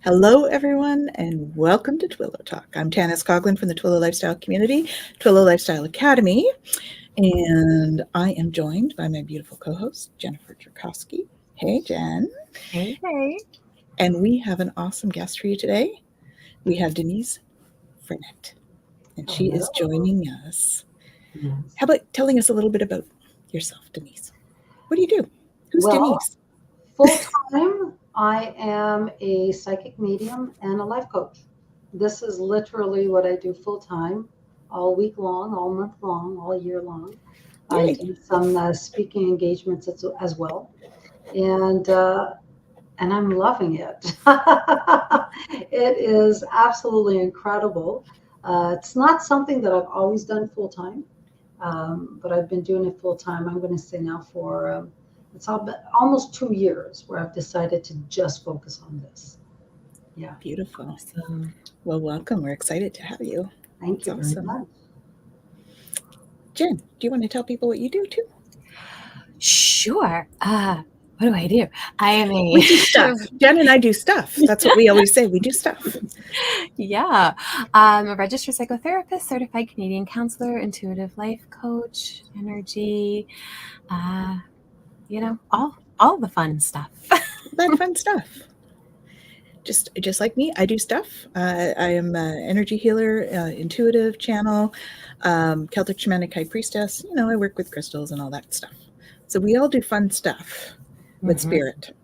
Hello, everyone, and welcome to Twillow Talk. I'm Tanis Coughlin from the Twillow Lifestyle Community, Twillow Lifestyle Academy, and I am joined by my beautiful co-host, Jennifer Jerkowski. Hey, Jen. Hey, hey. And we have an awesome guest for you today. We have Denise Frenette, and she is joining us. Yes. How about telling us a little bit about yourself, Denise? What do you do? Who's Denise? Full-time, I am a psychic medium and a life coach. This is literally what I do full-time, all week long, all month long, all year long. Yay. I do some speaking engagements as well. And I'm loving it. It is absolutely incredible. It's not something that I've always done full-time, but I've been doing it full-time, I'm going to say now for it's almost 2 years where I've decided to just focus on this. Yeah. Beautiful. Awesome. Well, welcome. We're excited to have you. Thank you very much. Jen, do you want to tell people what you do too? Sure. What do I do? I am We do stuff. Jen and I do stuff. That's what we always say. We do stuff. Yeah. I'm a registered psychotherapist, certified Canadian counselor, intuitive life coach, energy, all the fun stuff. That fun stuff. Just like me, I do stuff. I am an energy healer, intuitive channel, Celtic shamanic high priestess. I work with crystals and all that stuff. So we all do fun stuff with spirit.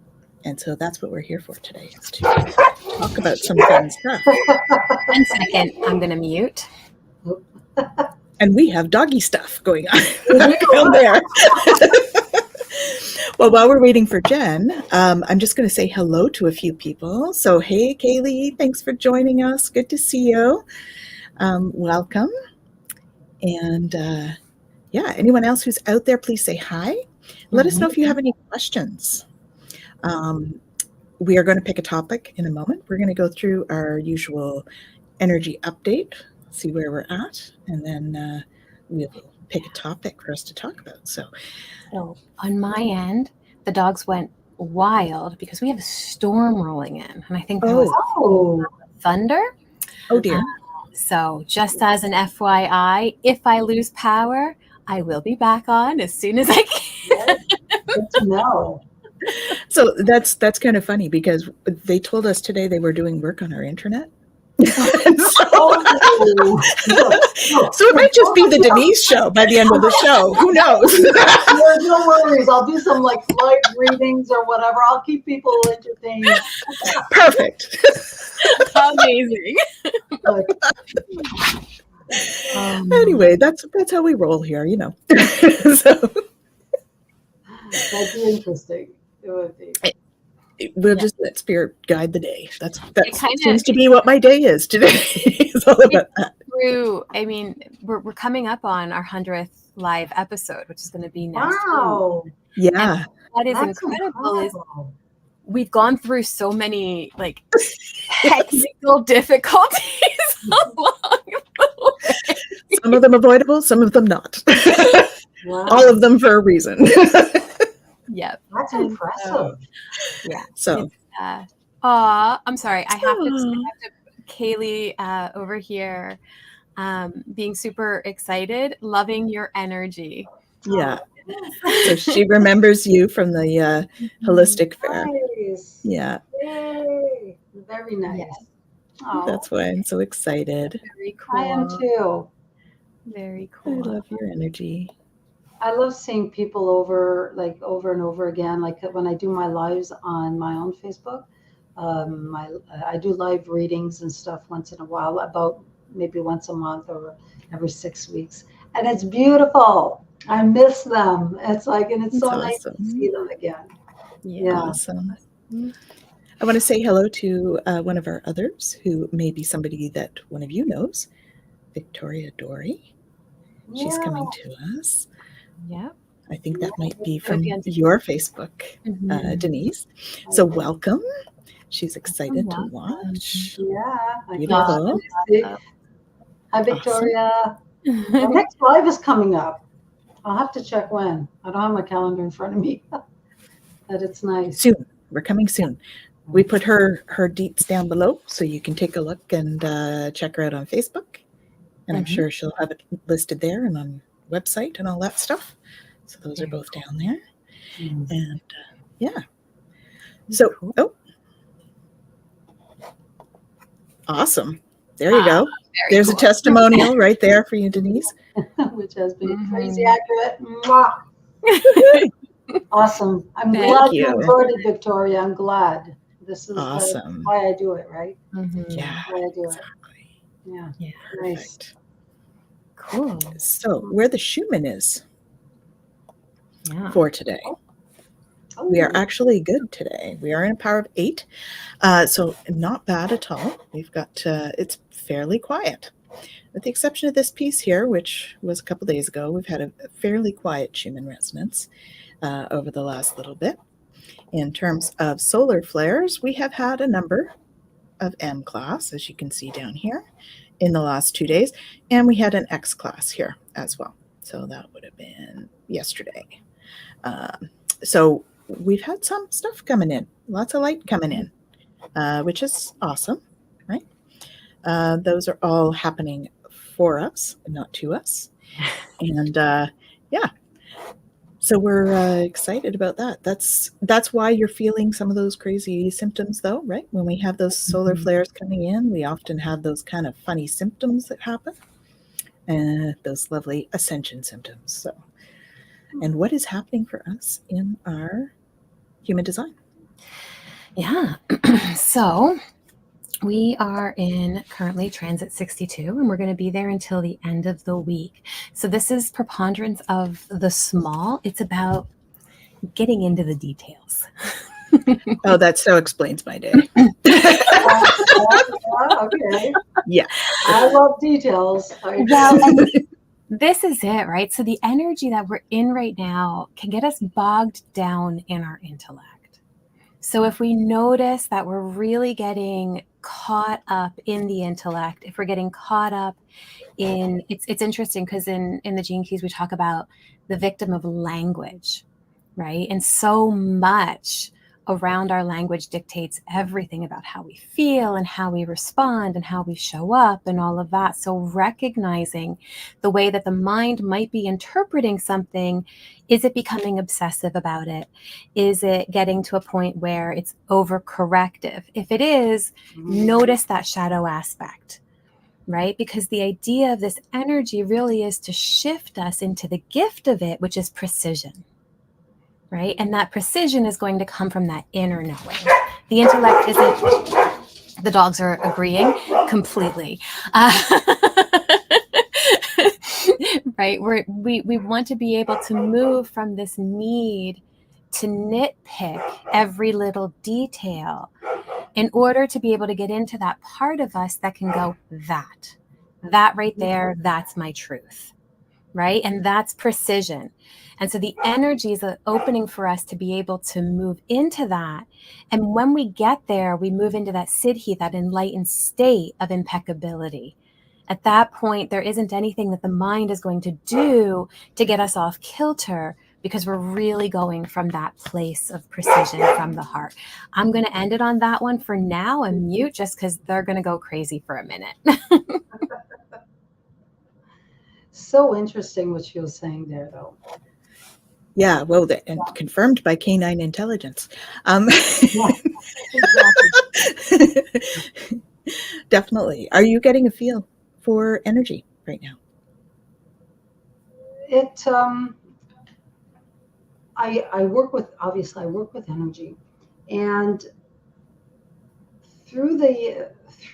And so that's what we're here for today, is to talk about some fun stuff. 1 second, I'm going to mute. And we have doggy stuff going on there. Well, while we're waiting for Jen, I'm just going to say hello to a few people. So, hey, Kaylee, thanks for joining us. Good to see you. Welcome. And anyone else who's out there, please say hi. Let us know if you have any questions. We are going to pick a topic in a moment. We're going to go through our usual energy update, see where we're at, and then we'll pick a topic for us to talk about. So on my end, the dogs went wild because we have a storm rolling in, and I think there was thunder. Oh dear. So just as an FYI, if I lose power, I will be back on as soon as I can. Good to know. So that's kind of funny because they told us today they were doing work on our internet. So it might just be the Denise show by the end of the show. Who knows? No worries. I'll do some live readings or whatever. I'll keep people entertained. Perfect. Amazing. Anyway, that's how we roll here, So that'd be interesting. It would be. We'll just let spirit guide the day. That seems to be what my day is today. It's all about that. We're coming up on our 100th live episode, which is going to be next week. Yeah. And what is incredible is we've gone through so many technical difficulties along the way. Some of them avoidable, some of them not. Wow. All of them for a reason. Yep. That's impressive. Yeah. So. I'm sorry. I have to Kaylee over here, being super excited, loving your energy. Yeah. So she remembers you from the holistic fair. Nice. Yeah. Yay. Very nice. Yes. That's why I'm so excited. Very cool. I am too. Very cool. I love your energy. I love seeing people over and over again. Like when I do my lives on my own Facebook, I do live readings and stuff once in a while, about maybe once a month or every 6 weeks. And it's beautiful. I miss them. It's so nice to see them again. Yeah. Awesome. I want to say hello to one of our others who may be somebody that one of you knows, Victoria Dory. She's coming to us. Yeah. I think that might be from your Facebook, Denise. So welcome. She's excited to watch. Yeah. Beautiful. Hi, Victoria. The next live is coming up. I'll have to check when. I don't have my calendar in front of me. But it's nice. Soon. We're coming soon. We put her deets down below, so you can take a look and check her out on Facebook. And I'm sure she'll have it listed there and on website and all that stuff. So those are both down there. And yeah. So, awesome. There you go. There's a testimonial right there for you, Denise. Which has been crazy accurate. Mwah. Awesome. I'm glad you enjoyed it, Victoria. I'm glad. This is awesome. Why I do it, right? Yeah. Why I do exactly. it. Yeah. Nice. Cool. So where the Schumann is for today. We are actually good today. We are in a power of 8. So not bad at all. We've got, it's fairly quiet. With the exception of this piece here, which was a couple days ago, we've had a fairly quiet Schumann resonance over the last little bit. In terms of solar flares, we have had a number of M class, as you can see down here, in the last 2 days. And we had an X class here as well. So that would have been yesterday. So we've had some stuff coming in, lots of light coming in, which is awesome, right? Those are all happening for us, not to us. And yeah, so we're excited about that. That's why you're feeling some of those crazy symptoms, though, right? When we have those solar flares coming in, we often have those kind of funny symptoms that happen, and those lovely ascension symptoms. So, and what is happening for us in our human design? Yeah. So we are in currently transit 62, and we're going to be there until the end of the week. So this is preponderance of the small. It's about getting into the details. Oh, that so explains my day. Okay. Yeah. I love details. Well, this is it, right? So the energy that we're in right now can get us bogged down in our intellect. So if we notice that we're really getting caught up in the intellect, if we're getting caught up in, it's interesting because in the Gene Keys, we talk about the victim of language, right? And so much around our language dictates everything about how we feel and how we respond and how we show up and all of that. So recognizing the way that the mind might be interpreting something, is it becoming obsessive about it? Is it getting to a point where it's overcorrective? If it is, notice that shadow aspect, right? Because the idea of this energy really is to shift us into the gift of it, which is precision. Right? And that precision is going to come from that inner knowing. The intellect isn't, the dogs are agreeing completely. Right? We want to be able to move from this need to nitpick every little detail in order to be able to get into that part of us that can go, that right there, that's my truth. Right? And that's precision. And so the energy is an opening for us to be able to move into that. And when we get there, we move into that siddhi, that enlightened state of impeccability. At that point, there isn't anything that the mind is going to do to get us off kilter, because we're really going from that place of precision from the heart. I'm going to end it on that one for now and mute, just because they're going to go crazy for a minute. So interesting what she was saying there, though. Yeah, well, and confirmed by canine intelligence. Yeah, exactly. Definitely. Are you getting a feel for energy right now? It. I work with, obviously I work with energy, and through the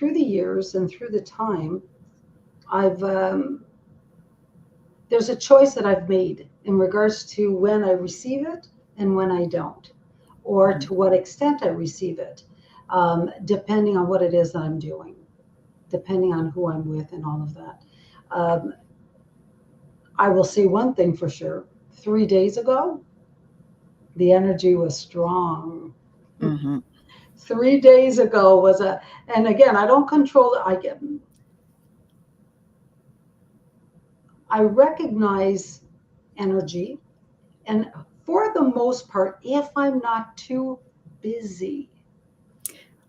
years and through the time, I've there's a choice that I've made in regards to when I receive it and when I don't, or to what extent I receive it, depending on what it is that I'm doing, depending on who I'm with and all of that. I will say one thing for sure. 3 days ago, the energy was strong. Mm-hmm. 3 days ago was and again, I don't control it. I recognize energy, and for the most part, if I'm not too busy,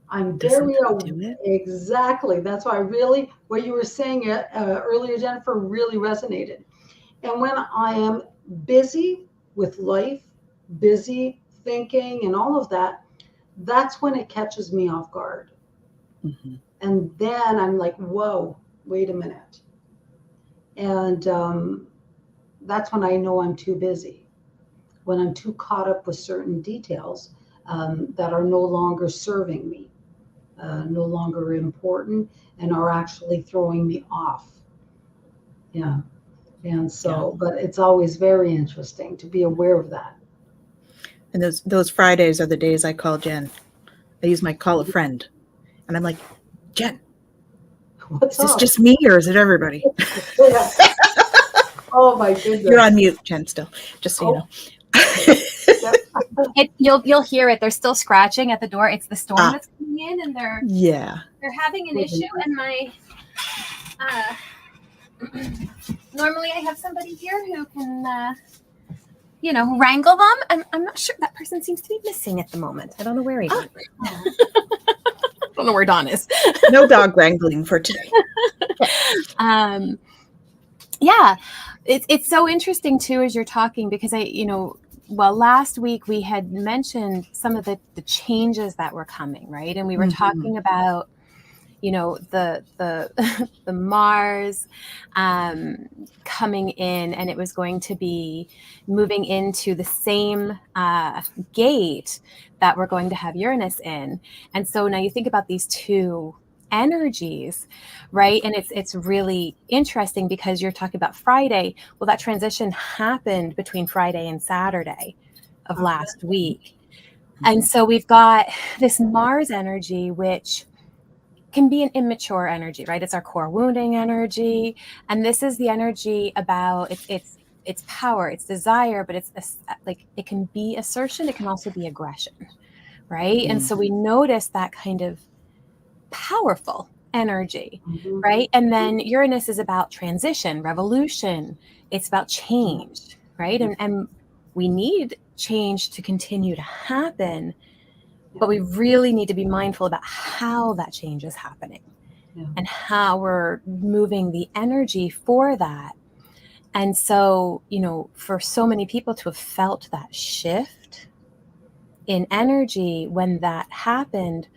I'm Doesn't very, that do it? exactly. That's why what you were saying earlier, Jennifer, really resonated. And when I am busy with life, busy thinking and all of that, that's when it catches me off guard. Mm-hmm. And then I'm like, whoa, wait a minute. And that's when I know I'm too busy, when I'm too caught up with certain details that are no longer serving me, no longer important, and are actually throwing me off. Yeah. And so, but it's always very interesting to be aware of that. And those Fridays are the days I call Jen. I use my call a friend. And I'm like, Jen, What's is this up? just me or is it everybody? Yeah. Oh my goodness. You're on mute, Jen, still, just so you know. You'll hear it. They're still scratching at the door. It's the storm that's coming in, and they're having an issue. And my normally I have somebody here who can wrangle them. I'm not sure. That person seems to be missing at the moment. I don't know where he is. I don't know where Don is. No dog wrangling for today. Yeah, it's so interesting too as you're talking, because last week we had mentioned some of the changes that were coming, right? And we were talking about, the the Mars coming in, and it was going to be moving into the same gate that we're going to have Uranus in. And so now you think about these two energies, right? And it's really interesting because you're talking about Friday. Well, that transition happened between Friday and Saturday of last week. And so we've got this Mars energy, which can be an immature energy, right? It's our core wounding energy. And this is the energy about it's power, it's desire, but it's like, it can be assertion. It can also be aggression, right? And so we notice that kind of powerful energy, right? And then Uranus is about transition, revolution. It's about change, right? And we need change to continue to happen, but we really need to be mindful about how that change is happening and how we're moving the energy for that. And so, for so many people to have felt that shift in energy when that happened,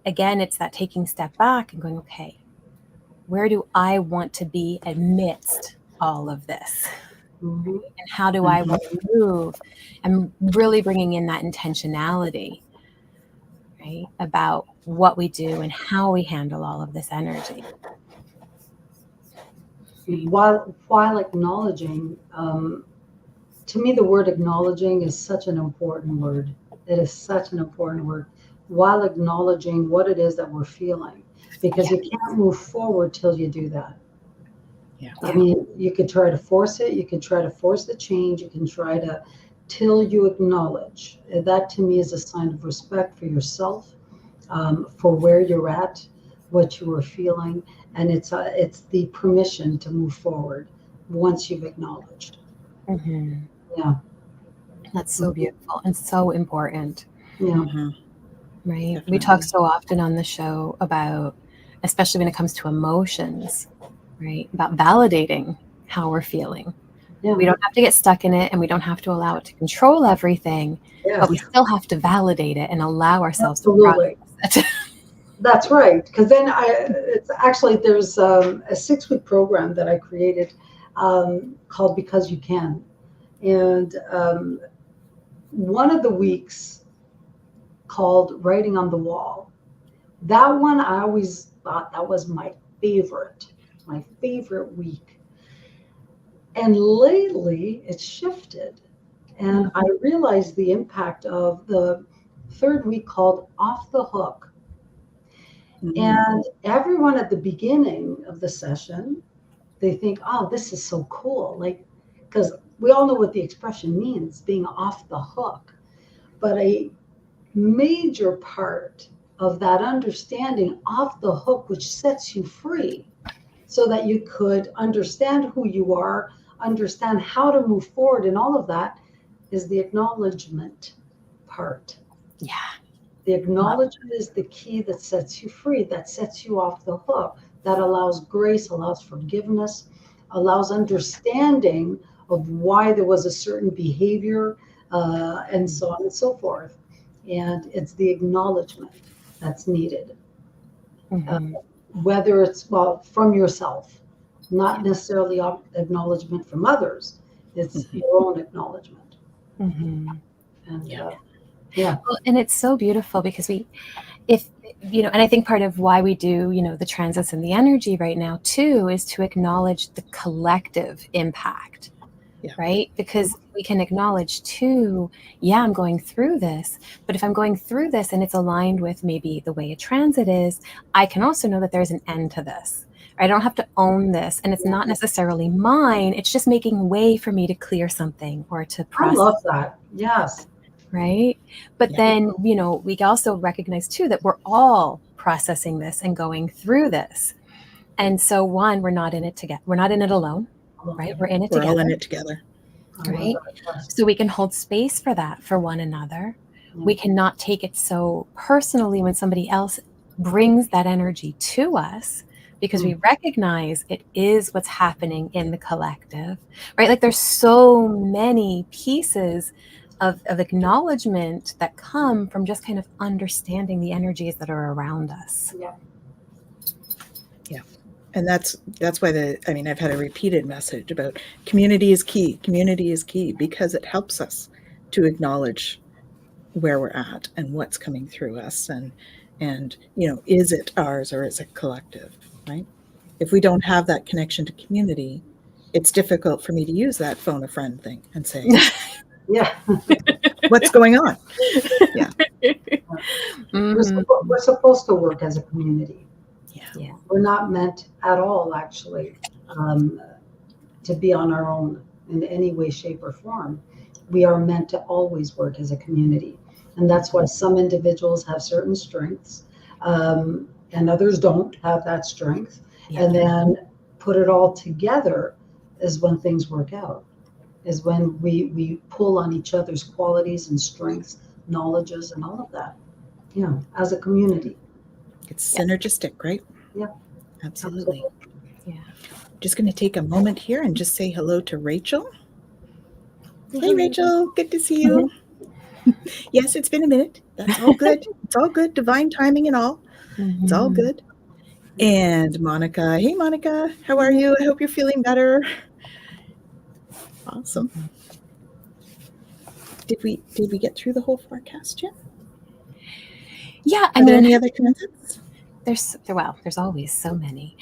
again, it's that taking step back and going, okay, where do I want to be amidst all of this? And how do I want to move? And really bringing in that intentionality, right, about what we do and how we handle all of this energy. While acknowledging, to me, the word acknowledging is such an important word. It is such an important word. While acknowledging what it is that we're feeling, because you can't move forward till you do that. I mean, you could try to force it. You can try to force the change. You can try to, till you acknowledge. That to me is a sign of respect for yourself, for where you're at, what you are feeling, and it's the permission to move forward once you've acknowledged. Yeah, that's so beautiful and so important. Yeah, right. Definitely. We talk so often on the show about, especially when it comes to emotions, right, about validating how we're feeling. We don't have to get stuck in it, and we don't have to allow it to control everything, but we still have to validate it and allow ourselves to process it. That's right. Because then there's a 6-week program that I created called Because You Can. And one of the weeks called Writing on the Wall. That one, I always thought that was my favorite week. And lately it's shifted. And I realized the impact of the 3rd week called Off the Hook. And everyone at the beginning of the session, they think, oh, this is so cool. Like, because we all know what the expression means, being off the hook. But a major part of that understanding, off the hook, which sets you free so that you could understand who you are, understand how to move forward, and all of that, is the acknowledgement part. Yeah. The acknowledgement is the key that sets you free, that sets you off the hook, that allows grace, allows forgiveness, allows understanding of why there was a certain behavior, and so on and so forth. And it's the acknowledgement that's needed, Mhm. whether it's, well, from yourself, not necessarily acknowledgement from others. It's Mhm. your own acknowledgement. Mhm. And Yeah. yeah, Well, and it's so beautiful because if, and I think part of why we do, the transits and the energy right now too, is to acknowledge the collective impact, Yeah. right? Because we can acknowledge too, yeah, I'm going through this, but if I'm going through this and it's aligned with maybe the way a transit is, I can also know that there's an end to this. I don't have to own this, and it's not necessarily mine. It's just making way for me to clear something or to I process. love that. Yes. Right. But Yeah. then, we also recognize too that we're all processing this and going through this. And so we're not in it together. We're not in it alone, right? We're in it We're all together, in it together. I love right? that. Yes. So we can hold space for that for one another. We cannot take it so personally when somebody else brings that energy to us, because we recognize it is what's happening in the collective, right? Like there's so many pieces of acknowledgement that come from just kind of understanding the energies that are around us. Yeah. And that's why I've had a repeated message about community is key. Community is key because it helps us to acknowledge where we're at and what's coming through us, and is it ours or is it collective, right? If we don't have that connection to community, it's difficult for me to use that phone a friend thing and say, Yeah. what's going on? Yeah. Mhm. We're supposed to work as a community. Yeah. We're not meant at all, actually, to be on our own in any way, shape, or form. We are meant to always work as a community. And that's why some individuals have certain strengths, and others don't have that strength. Yeah. And then put it all together is when things work out, is when we pull on each other's qualities and strengths, knowledges, and all of that, as a community. It's synergistic, right? Yeah. Absolutely. Yeah. Just going to take a moment here and just say hello to Rachel. Hey, Rachel, good to see you. Yes, it's been a minute. That's all good. It's all good. Divine timing and all. It's all good. And Monica. Hey, Monica. How are you? I hope you're feeling better. Awesome. Did we get through the whole forecast yet? Yeah. Are there any other transits? There's always so many.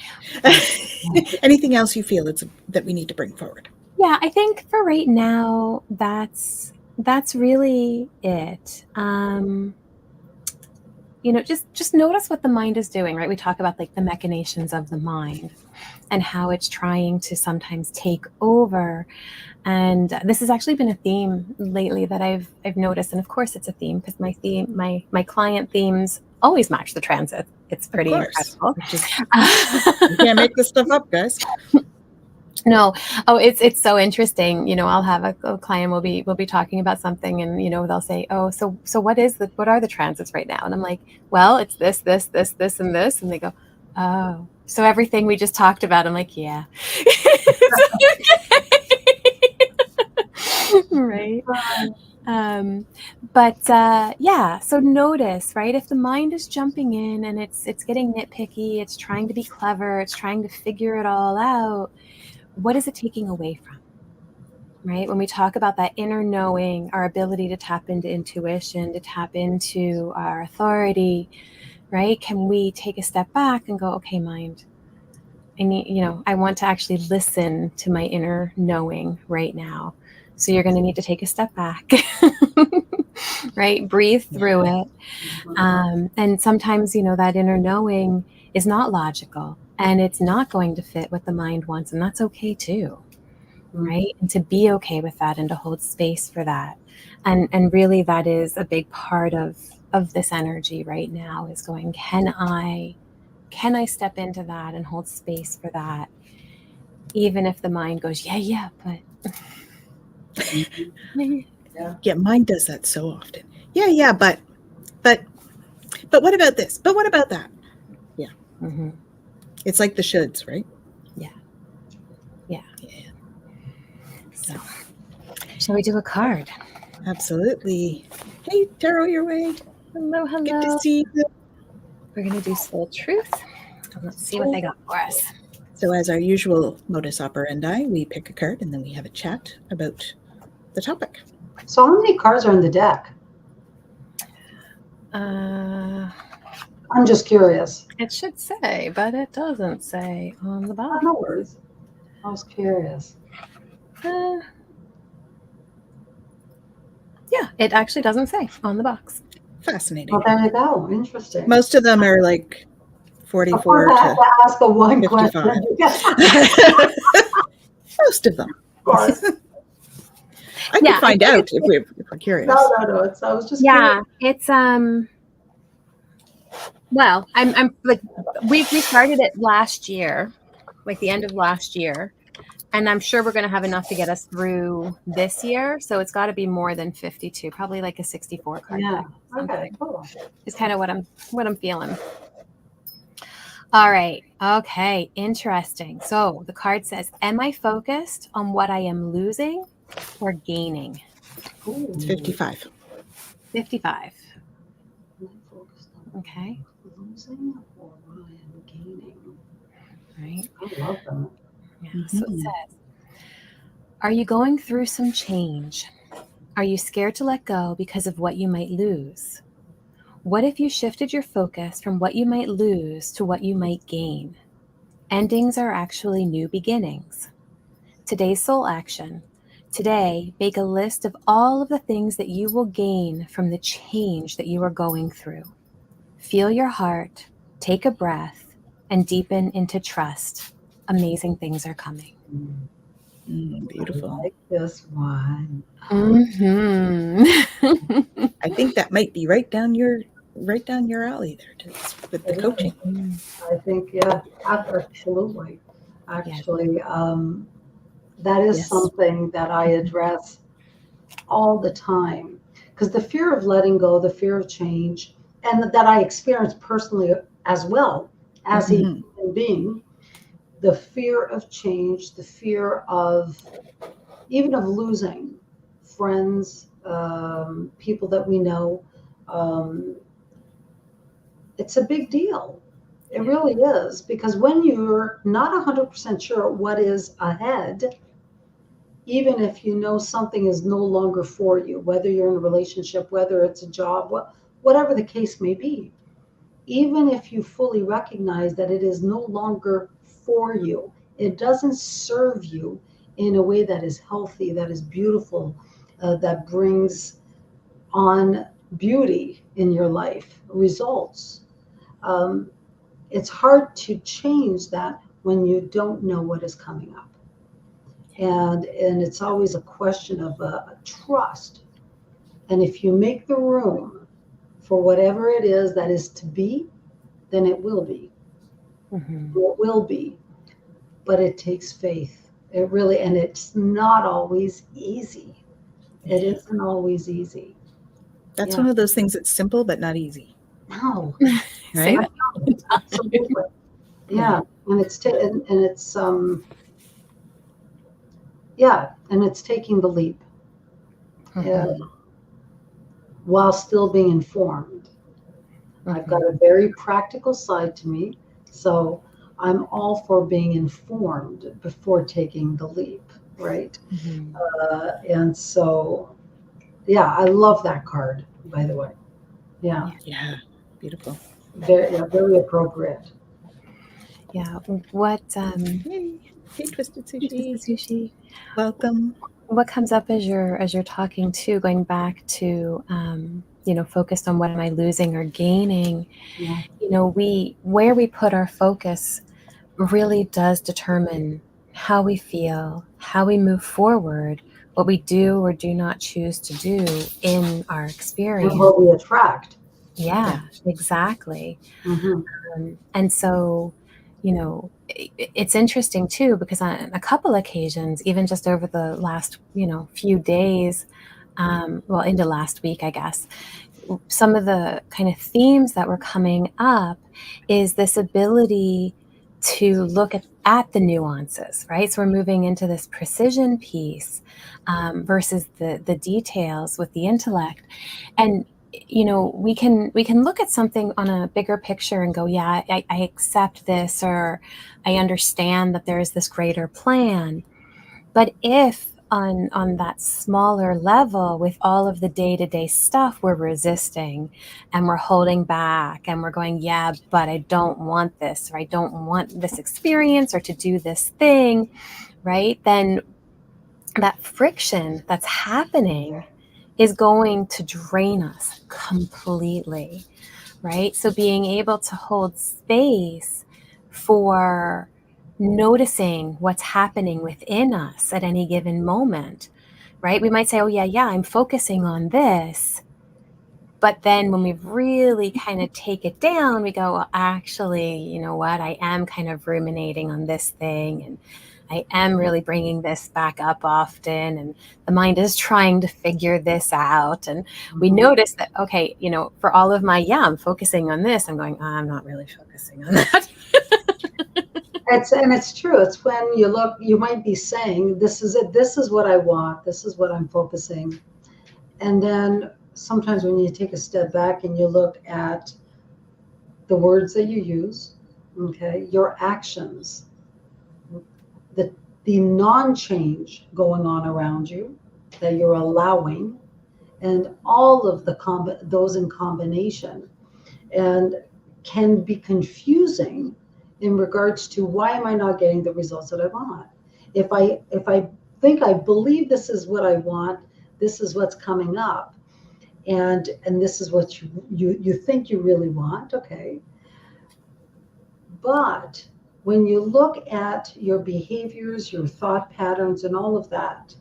Anything else you feel that we need to bring forward? Yeah, I think for right now, that's really it. Just notice what the mind is doing, right? We talk about like the machinations of the mind and how it's trying to sometimes take over. And this has actually been a theme lately that I've noticed. And of course it's a theme because my client themes always match the transit. It's pretty incredible. You can't make this stuff up, guys. No. Oh, it's so interesting. I'll have a client, we'll be talking about something, and they'll say, oh, so what are the transits right now? And I'm like, well, it's this, and this. And they go, oh, so everything we just talked about. I'm like, yeah. Right. So notice, right? If the mind is jumping in and it's getting nitpicky, it's trying to be clever, it's trying to figure it all out, what is it taking away from? Right? When we talk about that inner knowing, our ability to tap into intuition, to tap into our authority, right? Can we take a step back and go, okay, mind, I want to actually listen to my inner knowing right now. So you're going to need to take a step back, right? Breathe through it. And sometimes, that inner knowing is not logical and it's not going to fit what the mind wants. And that's okay too. Right. And to be okay with that and to hold space for that. And really that is a big part of this energy right now, is going, can I step into that and hold space for that? Even if the mind goes, but yeah, mine does that so often. Yeah, but But what about this? But what about that? Mm-hmm. It's like the shoulds, right? Yeah. So Shall we do a card? absolutely. Hey, Tarot, your way. Hello, Good to hello. see you. We're going to do Soul Truth. And let's see what they got for us. So as our usual modus operandi, we pick a card and then we have a chat about the topic. So how many cards are in the deck? I'm just curious. It should say, but it doesn't say on the Oh, bottom. no worries. I was curious. Yeah, it actually doesn't say on the box. Fascinating. Well, there you go. Interesting. Most of them are like Of 44 course, I have to to ask a one 55. question. Most of them. Of course. I Yeah, can find out if we're curious. No. I was just Yeah, it's well, I'm like we started it last year, like the end of last year, and I'm sure we're going to have enough to get us through this year. So it's got to be more than 52, probably like a 64 card Yeah. deck. Okay. Cool. Is kind of what I'm feeling. All right. Okay. Interesting. So the card says, "Am I focused on what I am losing or gaining?" Ooh. It's 55. 55. Am I focused on Okay. losing or what I am gaining? Right. I love that. Yeah. So it says, "Are you going through some change? Are you scared to let go because of what you might lose? What if you shifted your focus from what you might lose to what you might gain? Endings are actually new beginnings. Today's soul action. Today, make a list of all of the things that you will gain from the change that you are going through. Feel your heart, take a breath, and deepen into trust. Amazing things are coming." Beautiful. I like this one. Mm-hmm. Mm-hmm. I think that might be right down your alley there with the coaching. I think, yeah, absolutely. Actually, that is Yes. something that I address all the time, because the fear of letting go, the fear of change, and that I experience personally as well as a Mhm. human being, the fear of change, the fear of even of losing friends, people that we know. Um, it's a big deal. It really is, because when you're not 100% sure what is ahead, even if you know something is no longer for you, whether you're in a relationship, whether it's a job, whatever the case may be, even if you fully recognize that it is no longer for you, it doesn't serve you in a way that is healthy, that is beautiful, that brings on beauty in your life, results. It's hard to change that when you don't know what is coming up. And it's always a question of trust. And if you make the room for whatever it is that is to be, then it will be. Mm-hmm. It will be. But it takes faith. It really, and it's not always easy. It isn't always easy. That's Yeah. one of those things that's simple but not easy. No. Say Right? that. Absolutely. Yeah. And it's and it's taking the leap. Mhm. While still being informed. I've got a very practical side to me, so I'm all for being informed before taking the leap, right? Mhm. And so, yeah, I love that card, by the way. Yeah, Yeah. Beautiful. very appropriate. Yeah. What Yay. Hey, Twisted Sushi. Sushi? Welcome. What comes up as you're talking to, going back to focused on what am I losing or gaining? Yeah. Where we put our focus really does determine how we feel, how we move forward, what we do or do not choose to do in our And experience. what we attract. Yeah, exactly. Mm-hmm. And so, it's interesting too, because on a couple occasions, even just over the last, few days, into last week, I guess, some of the kind of themes that were coming up is this ability to look at the nuances, right? So we're moving into this precision piece versus the details with the intellect. And we can look at something on a bigger picture and go, yeah, I accept this, or I understand that there is this greater plan. But if on that smaller level, with all of the day-to-day stuff, we're resisting and we're holding back and we're going, yeah, but I don't want this, or I don't want this experience, or to do this thing, right? Then that friction that's happening is going to drain us completely, right? So being able to hold space for noticing what's happening within us at any given moment, right? We might say, oh, yeah, I'm focusing on this. But then when we really kind of take it down, we go, well, actually, you know what? I am kind of ruminating on this thing, and I am really bringing this back up often, and the mind is trying to figure this out. And we notice that, okay, for all of my, I'm focusing on this, I'm going, I'm not really focusing on that. It's true. It's when you look, you might be saying, this is it. This is what I want. This is what I'm focusing. And then sometimes when you take a step back and you look at the words that you use, okay, your actions, the non-change going on around you that you're allowing, and all of those in combination, and can be confusing in regards to, why am I not getting the results that I want? If I think I believe this is what I want, this is what's coming up, and this is what you think you really want, okay. But when you look at your behaviors, your thought patterns, and all of that,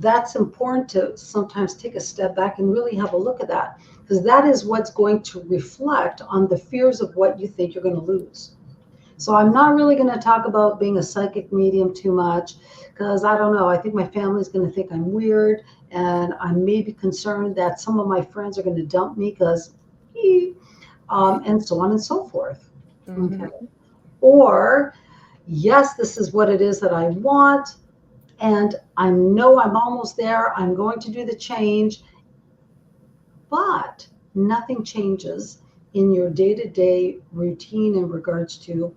that's important to sometimes take a step back and really have a look at that, because that is what's going to reflect on the fears of what you think you're going to lose. So I'm not really going to talk about being a psychic medium too much, because I don't know. I think my family's going to think I'm weird, and I'm maybe concerned that some of my friends are going to dump me because, and so on and so forth. Mm-hmm. Okay. Or, yes, this is what it is that I want, and I know I'm almost there. I'm going to do the change, but nothing changes in your day-to-day routine in regards to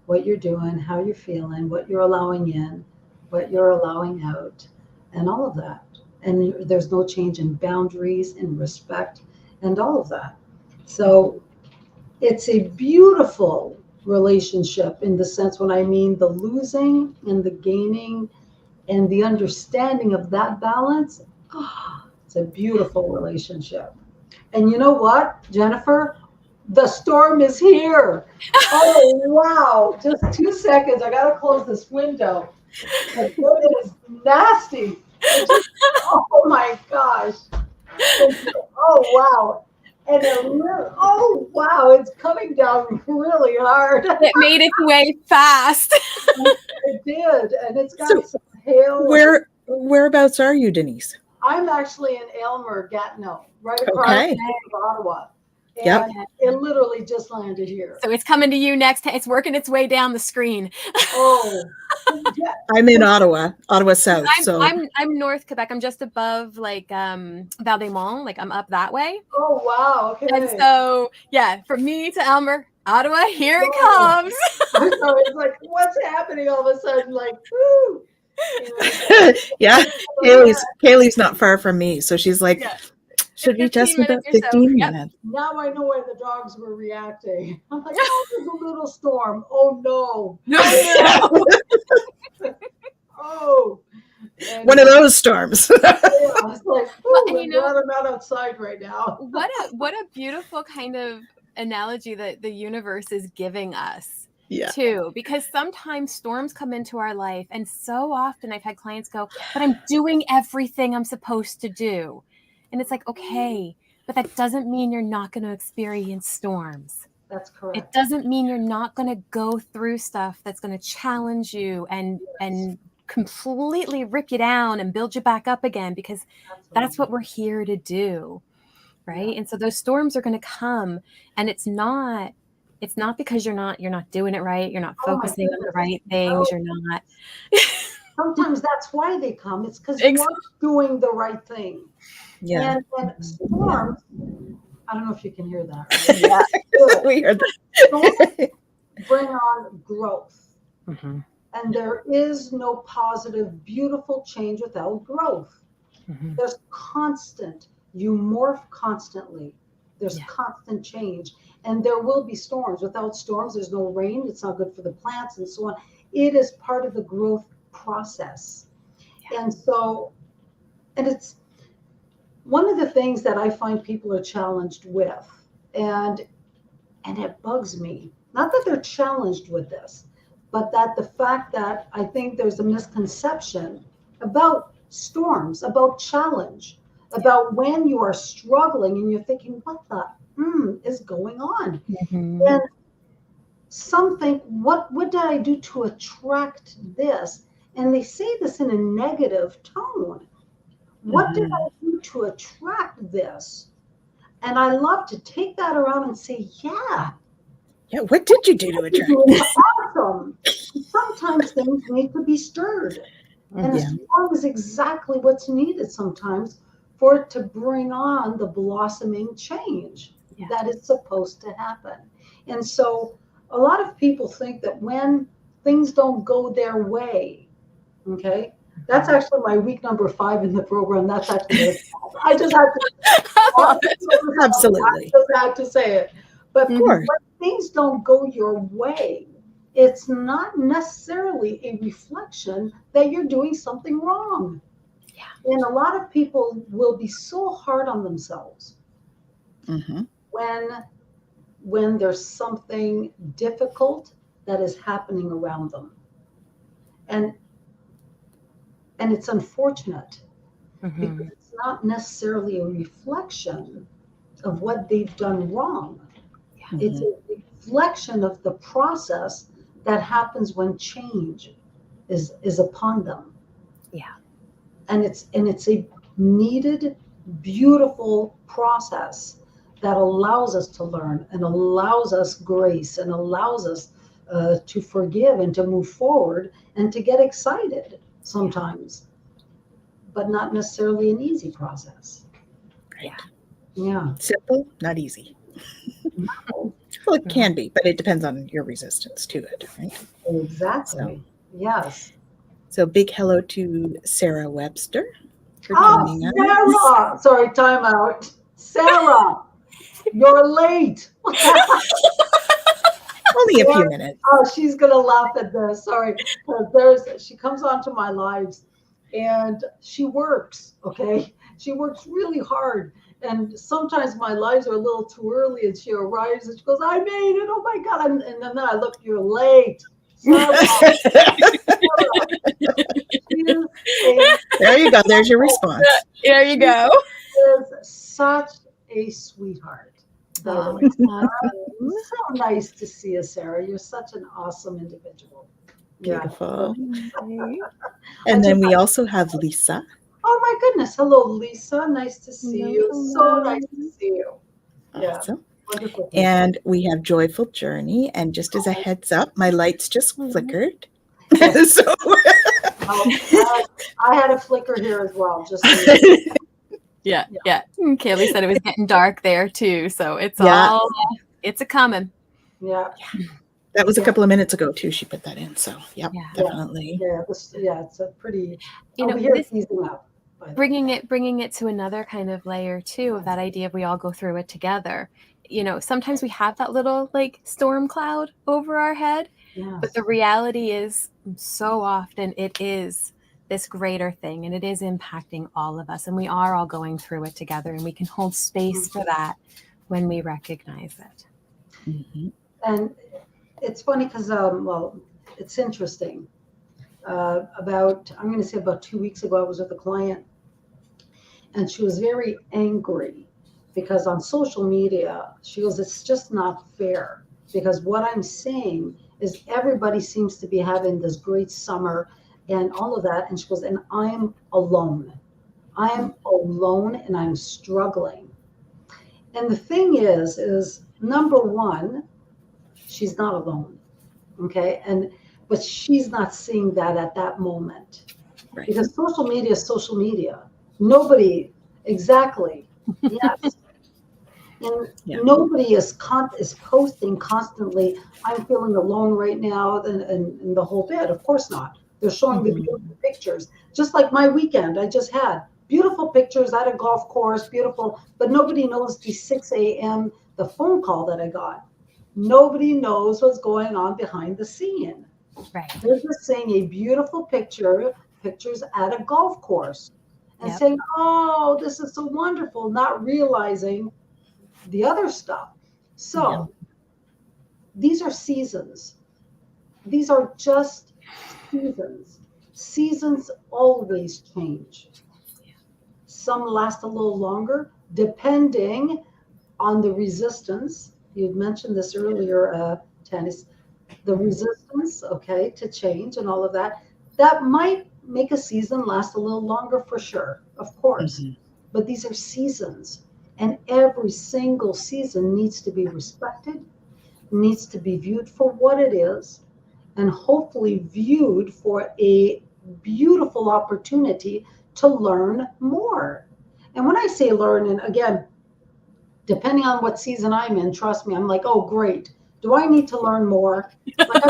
what you're doing, how you're feeling, what you're allowing in, what you're allowing out, and all of that. And there's no change in boundaries, in respect, and all of that. So it's a beautiful relationship, in the sense, when I mean the losing and the gaining and the understanding of that balance. It's a beautiful relationship. And you know what, Jennifer? The storm is here. Oh, wow. Just 2 seconds. I got to close this window. It is nasty. Oh, my gosh. Oh, wow. And oh, wow. It's coming down really hard. It made its way fast. It did. And it's got some hail. Whereabouts are you, Denise? I'm actually in Aylmer, Gatineau, right across from Ottawa. And it literally just landed here. So it's coming to you next. It's working its way down the screen. Oh, yeah. I'm in Ottawa South. I'm North Quebec. I'm just above Val-des-Monts. Like I'm up that way. Oh, wow. Okay. And so, yeah, from me to Aylmer, Ottawa, here it comes. So it's like, what's happening all of a sudden? Like, whoo. Yeah. Kaylee's not far from me. So she's like, should be just about 15 minutes. Now I know why the dogs were reacting. I'm like, oh, there's a little storm. Oh, no. Oh. And one of those storms. Yeah, it's like, I'm not outside right now. What a beautiful kind of analogy that the universe is giving us. Yeah. Too, because sometimes storms come into our life, and so often I've had clients go, but I'm doing everything I'm supposed to do. And it's like, okay, but that doesn't mean you're not going to experience storms. That's correct. It doesn't mean you're not going to go through stuff that's going to challenge you and completely rip you down and build you back up again, because that's what we're here to do. right? And so those storms are going to come, and it's not because you're not doing it right. You're not Oh my focusing on the goodness. right things. You're not. Sometimes that's why they come. It's because you Exactly. are doing the right thing. Yeah. And storms, I don't know if you can hear that. Right? Yeah. We heard that. Storms bring on growth. Mm-hmm. And there is no positive, beautiful change without growth. Mm-hmm. There's constant, you morph constantly. There's constant change. And there will be storms. Without storms, there's no rain. It's not good for the plants and so on. It is part of the growth process. And so, and it's one of the things that I find people are challenged with, and it bugs me. Not that they're challenged with this, but that the fact that I think there's a misconception about storms, about challenge, about when you are struggling and you're thinking, what the is going on? Mm-hmm. And some think, what did I do to attract this? And they say this in a negative tone. What did I do to attract this? And I love to take that around and say, yeah, what did you do to attract this? awesome. Sometimes things need to be stirred. And a storm is exactly what's needed sometimes for it to bring on the blossoming change that is supposed to happen. And so a lot of people think that when things don't go their way, okay, that's actually my week number 5 in the program. That's actually, I just have to, Absolutely. I just have to say it. But Of course. when things don't go your way, it's not necessarily a reflection that you're doing something wrong. Yeah. And a lot of people will be so hard on themselves when there's something difficult that is happening around them. And it's unfortunate because it's not necessarily a reflection of what they've done wrong. It's a reflection of the process that happens when change is upon them. Yeah. And it's a needed, beautiful process that allows us to learn and allows us grace and allows us to forgive and to move forward and to get excited sometimes, but not necessarily an easy process. Right. Yeah. Simple, not easy. No. Well, it can be, but it depends on your resistance to it, right? Exactly. Yes. So big hello to Sarah Webster for joining us. Sarah! Sorry, time out. Sarah, you're late. Only a few minutes. Oh, she's gonna laugh at this. Sorry, she comes onto my lives, and she works. Okay, she works really hard, and sometimes my lives are a little too early, and she arrives and she goes, "I made it! Oh my god!" And then I look, you're late. Sarah. There you go. There's your response. There you go. She is such a sweetheart. Oh, so nice to see you, Sarah. You're such an awesome individual. Beautiful. Yeah. And then we also have Lisa. Oh my goodness. Hello, Lisa. Nice to see you. So nice to see you. Awesome. Wonderful. And we have Joyful Journey. And just as a heads up, my lights just flickered. So I had a flicker here as well. Just Yeah. Kaylee said it was getting dark there too, so it's it's a coming. Yeah. That was a couple of minutes ago too. She put that in, so definitely. Yeah, it's a pretty. Easing up. Bringing it to another kind of layer too of that idea of we all go through it together. Sometimes we have that little like storm cloud over our head, but the reality is so often it is this greater thing, and it is impacting all of us, and we are all going through it together, and we can hold space for that when we recognize it. And it's funny because it's interesting. I'm going to say about 2 weeks ago, I was with a client, and she was very angry because on social media, she goes, "It's just not fair because what I'm seeing is everybody seems to be having this great summer and all of that." And she goes, "And I'm alone. I'm alone and I'm struggling." And the thing is number one, she's not alone. Okay. But she's not seeing that at that moment, Right. because social media is social media. Nobody, exactly. Yes. And Yeah. nobody is posting constantly, I'm feeling alone right now, and the whole bit. Of course not. They're showing the beautiful pictures. Just like my weekend I just had. Beautiful pictures at a golf course, beautiful, but nobody knows the 6 a.m. the phone call that I got. Nobody knows what's going on behind the scene. Right. They're just saying a beautiful pictures at a golf course, and Yep. saying, oh, this is so wonderful, not realizing the other stuff. So these are seasons. These are just seasons. Seasons always change. Some last a little longer, depending on the resistance. You had mentioned this earlier, Tanis, the resistance, okay, to change and all of that. That might make a season last a little longer for sure, of course. But these are seasons, and every single season needs to be respected, needs to be viewed for what it is, and hopefully viewed for a beautiful opportunity to learn more. And when I say learn, and again, depending on what season I'm in, trust me, I'm like, oh, great. Do I need to learn more? Like,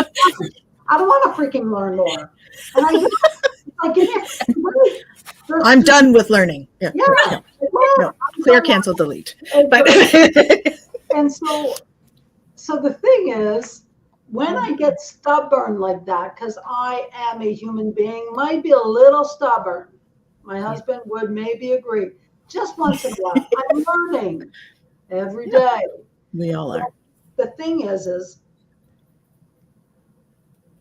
I don't want to freaking learn more. And I just, like, give me I'm done with learning. Yeah. Yeah. No. Clear, cancel, delete. But and so the thing is, when I get stubborn like that, because I am a human being, might be a little stubborn. My husband would maybe agree. Just once in a while, I'm learning every day. We all are. The thing is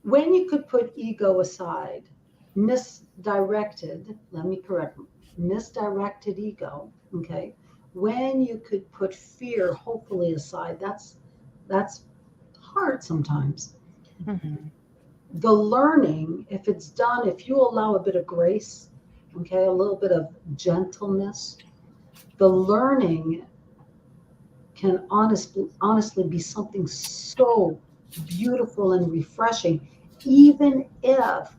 when you could put ego aside, misdirected ego, okay, when you could put fear hopefully aside, that's hard sometimes. The learning, if it's done, if you allow a bit of grace, okay, a little bit of gentleness, the learning can honestly be something so beautiful and refreshing, even if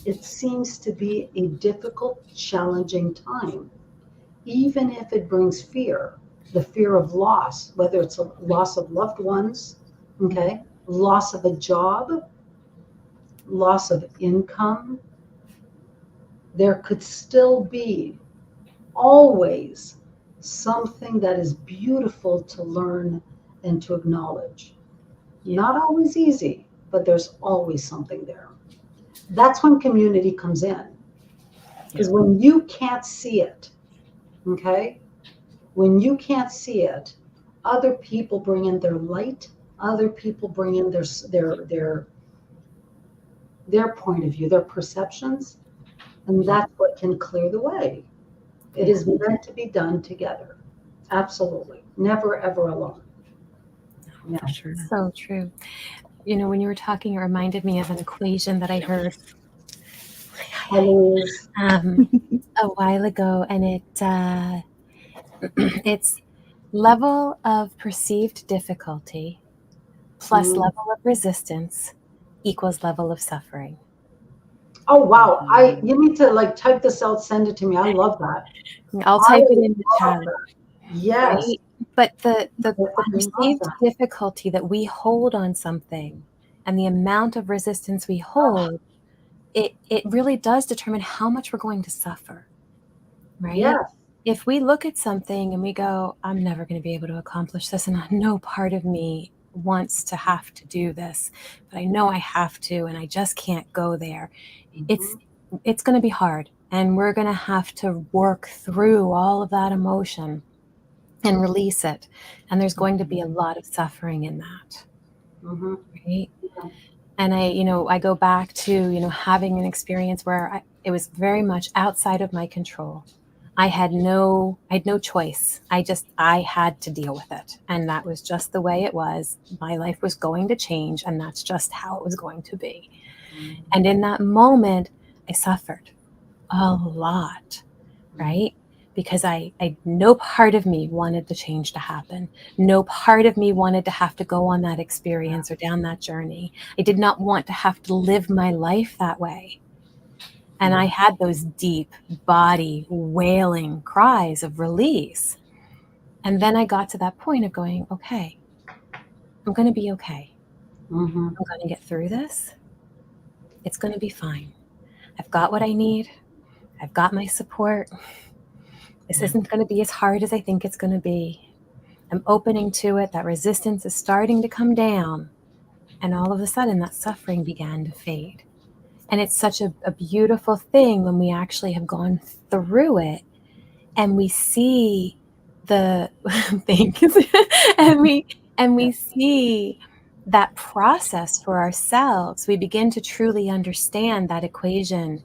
it seems to be a difficult, challenging time, even if it brings fear, the fear of loss, whether it's a loss of loved ones, okay, loss of a job, loss of income. There could still be always something that is beautiful to learn and to acknowledge. Not always easy, but there's always something there. That's when community comes in. Because when you can't see it, okay, when you can't see it, other people bring in their light, other people bring in their point of view, their perceptions, and that's what can clear the way. It is meant to be done together. Absolutely. Never, ever alone. Yeah. For sure. So true. You know, when you were talking, it reminded me of an equation that I heard a while ago, and it's level of perceived difficulty plus level of resistance equals level of suffering. Oh wow! You need to like type this out, send it to me. I love that. I'll type it in the chat. Yes. Right? But the perceived difficulty that we hold on something and the amount of resistance we hold, it really does determine how much we're going to suffer. Right? Yes. If we look at something and we go, I'm never going to be able to accomplish this, and no part of me wants to have to do this, but I know I have to, and I just can't go there. It's going to be hard, and we're going to have to work through all of that emotion and release it. And there's going to be a lot of suffering in that. Right? Yeah. And I go back to, having an experience where it was very much outside of my control. I had no choice. I had to deal with it. And that was just the way it was. My life was going to change, and that's just how it was going to be. And in that moment, I suffered a lot, right? because I no part of me wanted the change to happen. No part of me wanted to have to go on that experience or down that journey. I did not want to have to live my life that way. And I had those deep body wailing cries of release. And then I got to that point of going, okay, I'm going to be okay. Mm-hmm. I'm going to get through this. It's going to be fine. I've got what I need. I've got my support. This isn't going to be as hard as I think it's going to be. I'm opening to it. That resistance is starting to come down. And all of a sudden, that suffering began to fade. And it's such a beautiful thing when we actually have gone through it and we see the things and we see that process for ourselves. We begin to truly understand that equation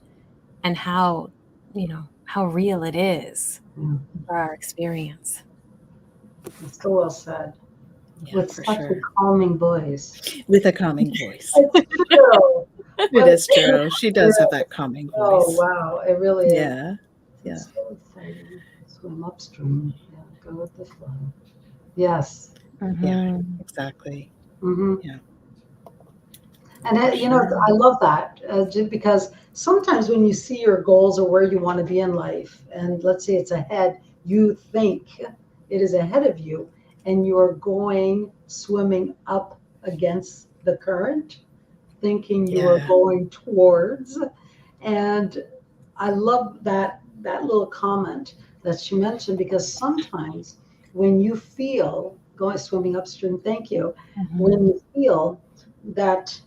and how real it is for our experience. It's so well said. Yeah, With for such sure. a calming voice. With a calming voice. It's true. It is true. She does have that calming voice. Oh, wow. It really is. Yeah. Yeah. It's so exciting. Swim upstream. Yeah, go with the flow. Yes. Yeah, exactly. Mm-hmm. Yeah. And I love that just because sometimes when you see your goals or where you want to be in life, and let's say it's ahead, you think it is ahead of you, and you're going swimming up against the current, thinking you are going towards. And I love that little comment that she mentioned, because sometimes when you feel going swimming upstream, thank you, when you feel that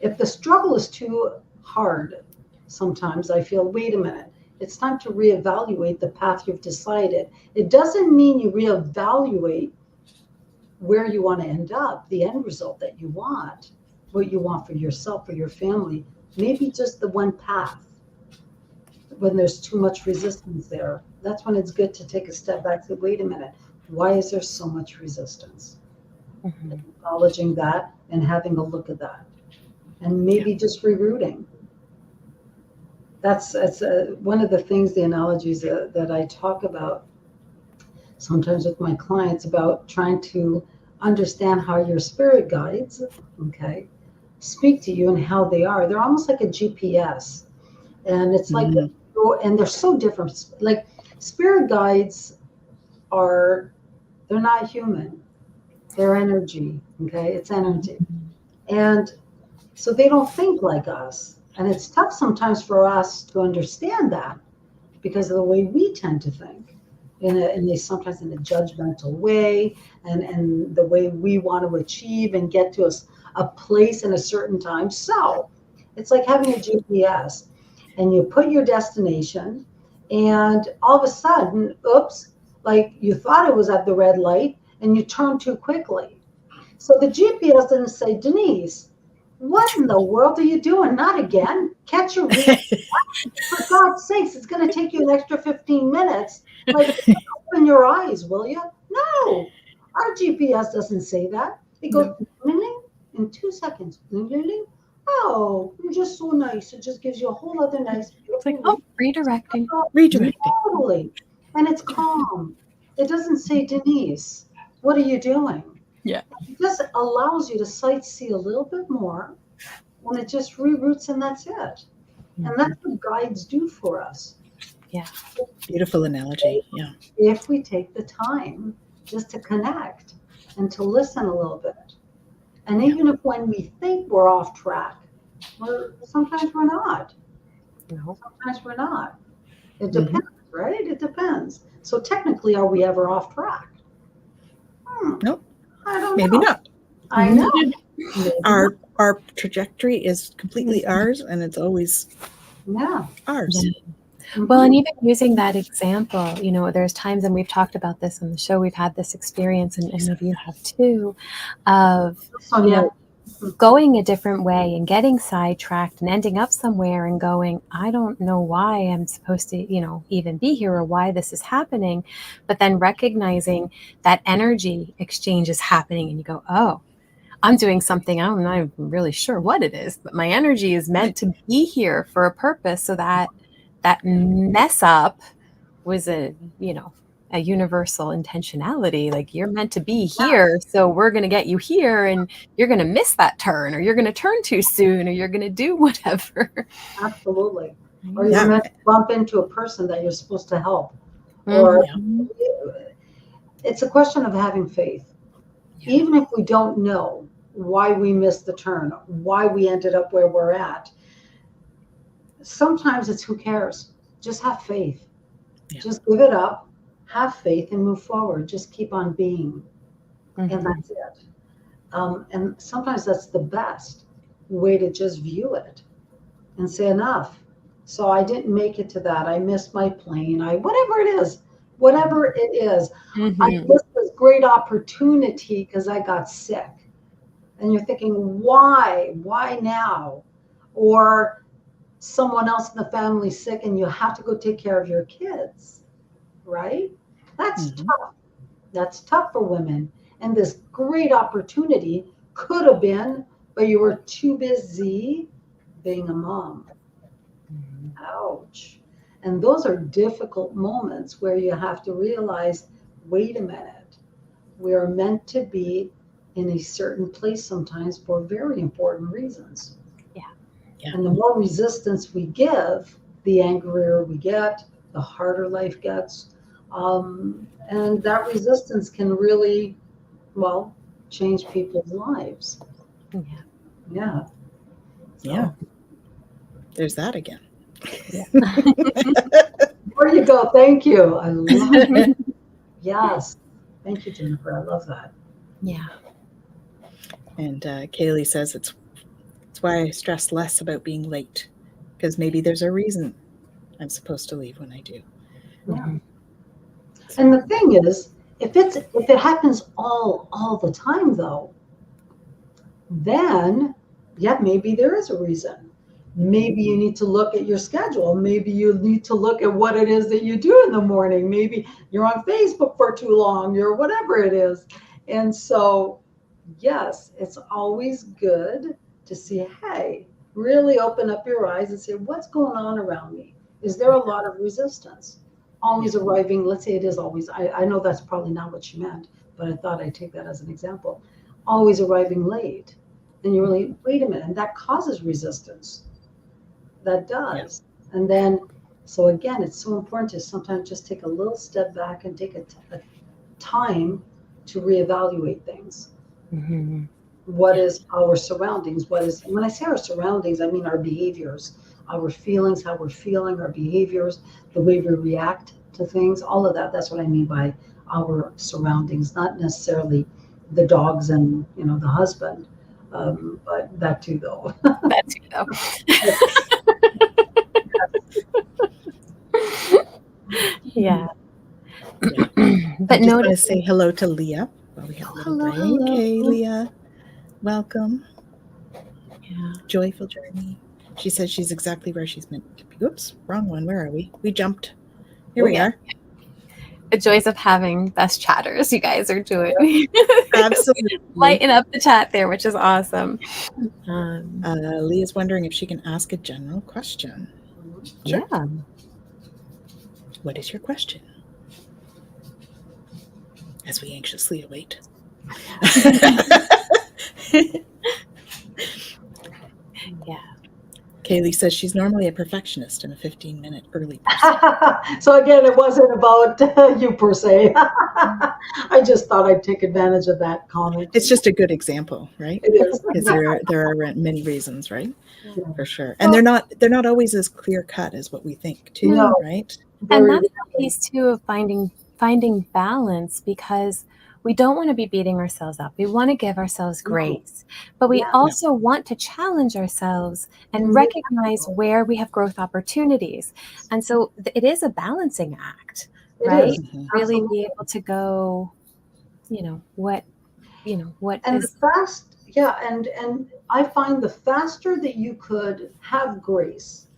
if the struggle is too hard, sometimes I feel, wait a minute, it's time to reevaluate the path you've decided. It doesn't mean you reevaluate where you want to end up, the end result that you want, what you want for yourself, for your family, maybe just the one path. When there's too much resistance there, that's when it's good to take a step back and say, wait a minute, why is there so much resistance? Acknowledging that and having a look at that. And maybe just rerouting. That's one of the things, the analogies that I talk about sometimes with my clients, about trying to understand how your spirit guides, okay, speak to you and how they are. They're almost like a GPS. And it's like, and they're so different. Like spirit guides they're not human. They're energy, okay? It's energy. And so they don't think like us. And it's tough sometimes for us to understand that because of the way we tend to think, sometimes in a judgmental way, and the way we want to achieve and get to a place in a certain time. So it's like having a GPS, and you put your destination, and all of a sudden, oops, like you thought it was at the red light and you turned too quickly. So the GPS didn't say, Denise, what in the world are you doing? Not again. Catch your breath. For God's sakes, it's going to take you an extra 15 minutes. Like, open your eyes, will you? No, our GPS doesn't say that. It goes in 2 seconds. Oh, you're just so nice. It just gives you a whole other nice. It's like, oh, redirecting. Totally. And it's calm. It doesn't say, Denise, what are you doing? Yeah. It just allows you to sightsee a little bit more, and it just reroutes, and that's it. And that's what guides do for us. Yeah. Beautiful analogy. Yeah. If we take the time just to connect and to listen a little bit. And even if when we think we're off track, sometimes we're not. No. Sometimes we're not. It depends, right? It depends. So technically, are we ever off track? Nope. I don't know. Maybe not. I know. Our trajectory is completely ours, and it's always ours. Yeah. Well, and even using that example, there's times, and we've talked about this on the show, we've had this experience, and maybe you have too, of going a different way and getting sidetracked and ending up somewhere and going, I don't know why I'm supposed to, even be here or why this is happening. But then recognizing that energy exchange is happening, and you go, oh, I'm doing something, I'm not really sure what it is, but my energy is meant to be here for a purpose, so that mess up was a universal intentionality. Like, you're meant to be here, so we're going to get you here, and you're going to miss that turn, or you're going to turn too soon, or you're going to do whatever. Absolutely. Or you're meant to bump into a person that you're supposed to help. Or it's a question of having faith. Even if we don't know why we missed the turn, why we ended up where we're at, sometimes it's who cares. Just have faith. Just give it up, have faith, and move forward. Just keep on being. And that's it. And sometimes that's the best way to just view it and say, enough. So I didn't make it to that. I missed my plane. Whatever it is. I missed this great opportunity because I got sick. And you're thinking, why? Why now? Or someone else in the family sick and you have to go take care of your kids, right? That's tough. That's tough for women. And this great opportunity could have been, but you were too busy being a mom. Ouch. And those are difficult moments where you have to realize, wait a minute, we are meant to be in a certain place sometimes for very important reasons. And the more resistance we give, the angrier we get, the harder life gets. And that resistance can really, change people's lives. Yeah. There's that again. There you go. Thank you. I love it. Yes. Thank you, Jennifer. I love that. Yeah. And Kaylee says it's why I stress less about being late, because maybe there's a reason I'm supposed to leave when I do. Yeah. And the thing is, if it happens all the time though, then maybe there is a reason. Maybe you need to look at your schedule. Maybe you need to look at what it is that you do in the morning. Maybe you're on Facebook for too long, or whatever it is. And so, yes, it's always good to see, hey, really open up your eyes and say, what's going on around me? Is there a lot of resistance? Always arriving, let's say it is always, I know that's probably not what she meant, but I thought I'd take that as an example. Always arriving late. And you're really, wait a minute, and that causes resistance. That does. And then, so again, it's so important to sometimes just take a little step back and take a time to reevaluate things. What is our surroundings? When I say our surroundings, I mean our behaviors, our feelings, how we're feeling, our behaviors, the way we react to things, all of that. That's what I mean by our surroundings, not necessarily the dogs and, the husband, but that too, though. That too, though. Yeah. But I want to say hello to Leah. Well, we have a little break. Hey, Leah. Welcome. Yeah. Joyful journey. She says she's exactly where she's meant to be. Oops, wrong one. Where are we? We jumped. Here we are. The joys of having best chatters you guys are doing. Absolutely. Lighten up the chat there, which is awesome. Leah's wondering if she can ask a general question. Sure. Yeah. What is your question? As we anxiously await. Yeah. Kaylee says she's normally a perfectionist and a 15-minute early person. So again, it wasn't about you per se. I just thought I'd take advantage of that comment. It's just a good example, right? It is. Because there are many reasons, right? Yeah. For sure. And they're not always as clear cut as what we think too, right? And that's the piece too of finding balance, because we don't want to be beating ourselves up. We want to give ourselves grace, but we also want to challenge ourselves and recognize where we have growth opportunities. And so it is a balancing act, right? Really be able to go, what and is fast. Yeah. And I find the faster that you could have grace,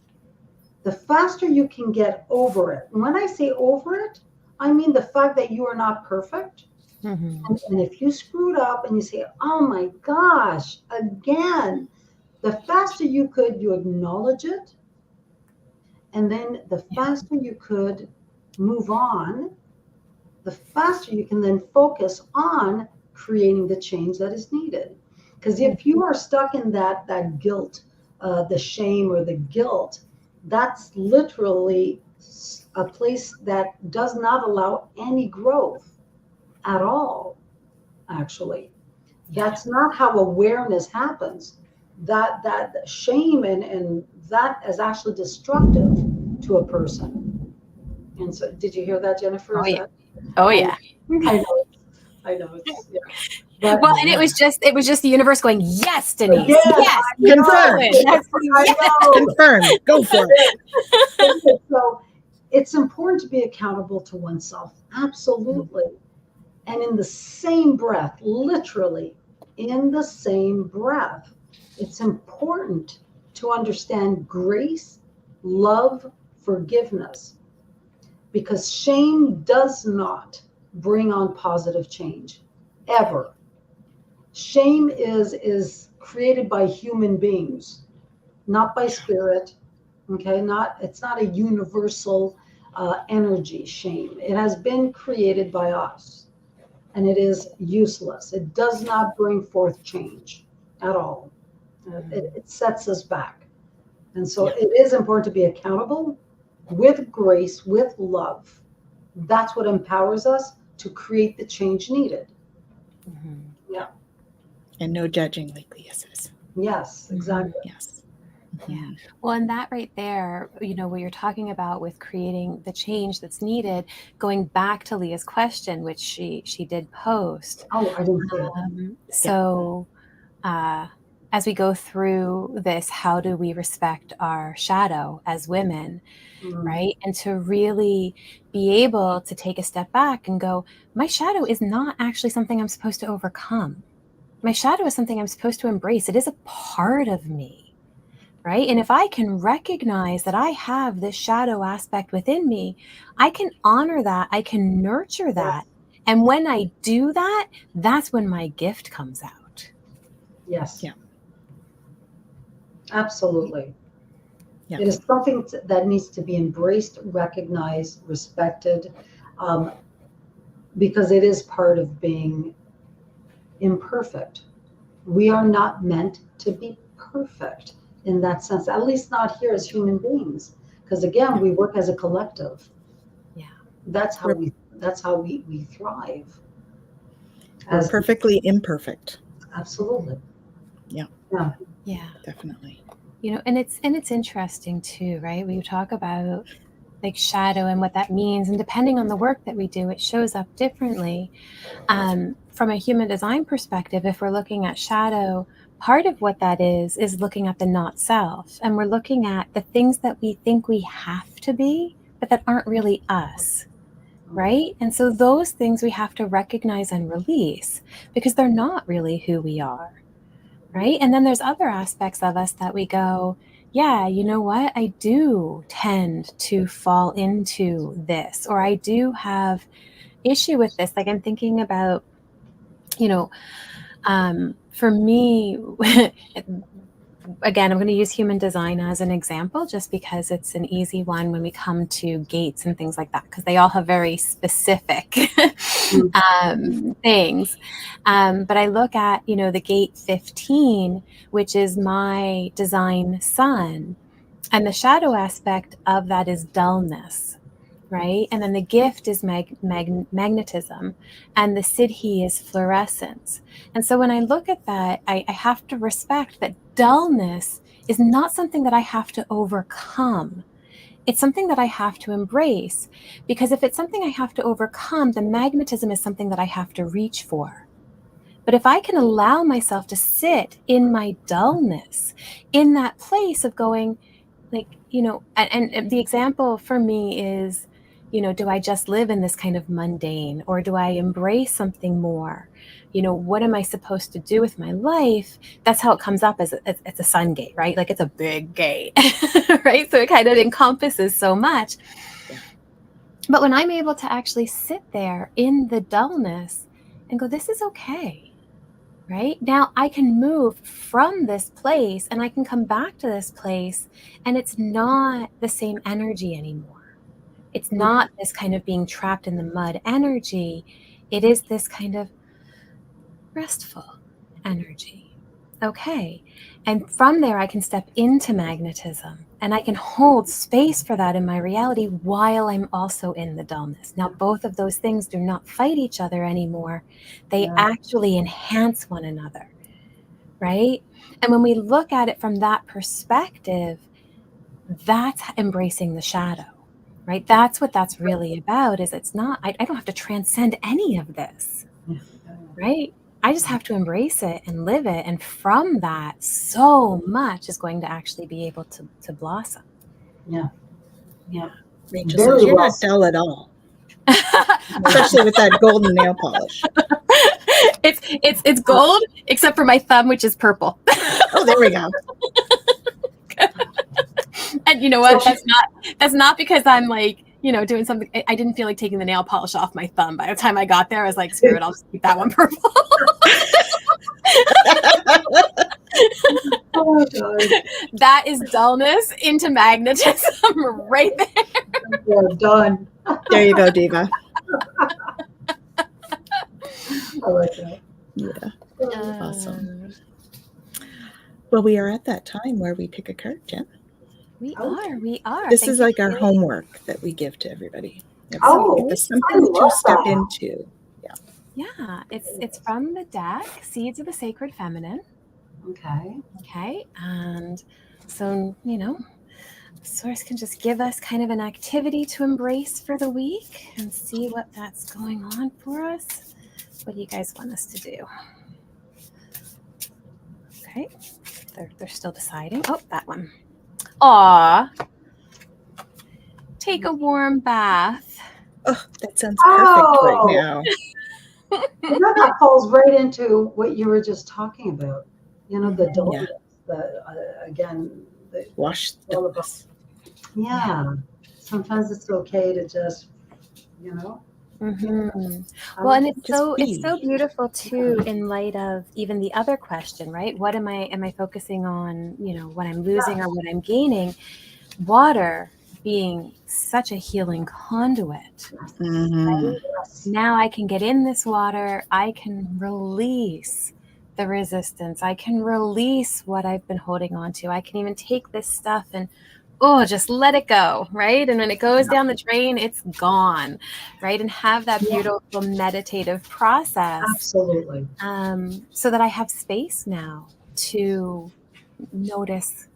the faster you can get over it. And when I say over it, I mean the fact that you are not perfect. And if you screwed up and you say, oh my gosh, again, the faster you acknowledge it, and then the faster you could move on, the faster you can then focus on creating the change that is needed. Because if you are stuck in that guilt, the shame or the guilt, that's literally a place that does not allow any growth at all, actually. That's not how awareness happens. That shame and that is actually destructive to a person. And so, did you hear that, Jennifer? Oh, Is yeah. that? Oh yeah. I know. It's, yeah. But, Well, and it was just the universe going, yes, Denise, again, yes, I keep know. going. That's I know. Confirm. Go for it. So it's important to be accountable to oneself. Absolutely. And in the same breath, literally in the same breath, it's important to understand grace, love, forgiveness, because shame does not bring on positive change ever. Shame is created by human beings, not by spirit. Okay, it's not a universal energy. Shame. It has been created by us, and it is useless. It does not bring forth change at all. It sets us back, and so it is important to be accountable with grace, with love. That's what empowers us to create the change needed. Yeah. And no judging, like Leah says. Yes, exactly. Yes. Yeah. Well, and that right there, what you're talking about with creating the change that's needed, going back to Leah's question, which she did post. Oh, I didn't see it. So as we go through this, how do we respect our shadow as women, right? And to really be able to take a step back and go, my shadow is not actually something I'm supposed to overcome. My shadow is something I'm supposed to embrace. It is a part of me, right? And if I can recognize that I have this shadow aspect within me, I can honor that. I can nurture that. And when I do that, that's when my gift comes out. Yes. Yeah. Absolutely. Yeah. It is something that needs to be embraced, recognized, respected, because it is part of being imperfect. We are not meant to be perfect in that sense, at least not here as human beings, because again, we work as a collective. Yeah. That's how we thrive. We're perfectly imperfect. Absolutely. Yeah. Yeah. Yeah. Definitely. And it's interesting too, right? We talk about like shadow and what that means, and depending on the work that we do, it shows up differently. From a human design perspective, if we're looking at shadow, part of what that is looking at the not self, and we're looking at the things that we think we have to be, but that aren't really us. Right? And so those things we have to recognize and release because they're not really who we are. Right? And then there's other aspects of us that we go, yeah, you know what? I do tend to fall into this, or I do have issue with this. Like I'm thinking about, for me, again, I'm going to use human design as an example just because it's an easy one when we come to gates and things like that, because they all have very specific things. But I look at, the gate 15, which is my design sun, and the shadow aspect of that is dullness. Right? And then the gift is magnetism, and the siddhi is fluorescence. And so when I look at that, I have to respect that dullness is not something that I have to overcome. It's something that I have to embrace, because if it's something I have to overcome, the magnetism is something that I have to reach for. But if I can allow myself to sit in my dullness, in that place of going, like, and the example for me is, do I just live in this kind of mundane, or do I embrace something more? What am I supposed to do with my life? That's how it comes up as it's a sun gate, right? Like it's a big gate, right? So it kind of encompasses so much. Yeah. But when I'm able to actually sit there in the dullness and go, this is okay. Right? Now I can move from this place and I can come back to this place, and it's not the same energy anymore. It's not this kind of being trapped in the mud energy. It is this kind of restful energy. Okay. And from there, I can step into magnetism and I can hold space for that in my reality while I'm also in the dullness. Now, both of those things do not fight each other anymore. They actually enhance one another, right? And when we look at it from that perspective, that's embracing the shadow, right? That's what that's really about. Is it's not, I don't have to transcend any of this, right? I just have to embrace it and live it. And from that, so much is going to actually be able to blossom. Yeah. Rachel says, you're not dull at all. Especially with that golden nail polish. It's gold, except for my thumb, which is purple. Oh, there we go. And you know what? That's not because I'm like, doing something. I didn't feel like taking the nail polish off my thumb. By the time I got there, I was like, screw it, I'll just keep that one purple. Oh, God. That is dullness into magnetism right there. We're done. There you go, Diva. I like that. Yeah. Awesome. Well, we are at that time where we pick a card, Jen. We are. This is like our homework that we give to everybody. It's something I to love step that. into. Yeah, it's from the deck, Seeds of the Sacred Feminine. Okay. And so, Source can just give us kind of an activity to embrace for the week and see what that's going on for us. What do you guys want us to do? Okay. They're still deciding. Oh, that one. Aw. Take a warm bath. Oh, that sounds perfect right now. That falls right into what you were just talking about. The dullness. Wash the dullness. Yeah. Sometimes it's okay to just, Mm-hmm. Well, and it's so beautiful too, in light of even the other question, right? What am I focusing on? What I'm losing or what I'm gaining? Water being such a healing conduit. Mm-hmm. Right? Now I can get in this water. I can release the resistance. I can release what I've been holding on to. I can even take this stuff and just let it go, right? And when it goes down the drain, it's gone, right? And have that beautiful meditative process. Absolutely. So that I have space now to notice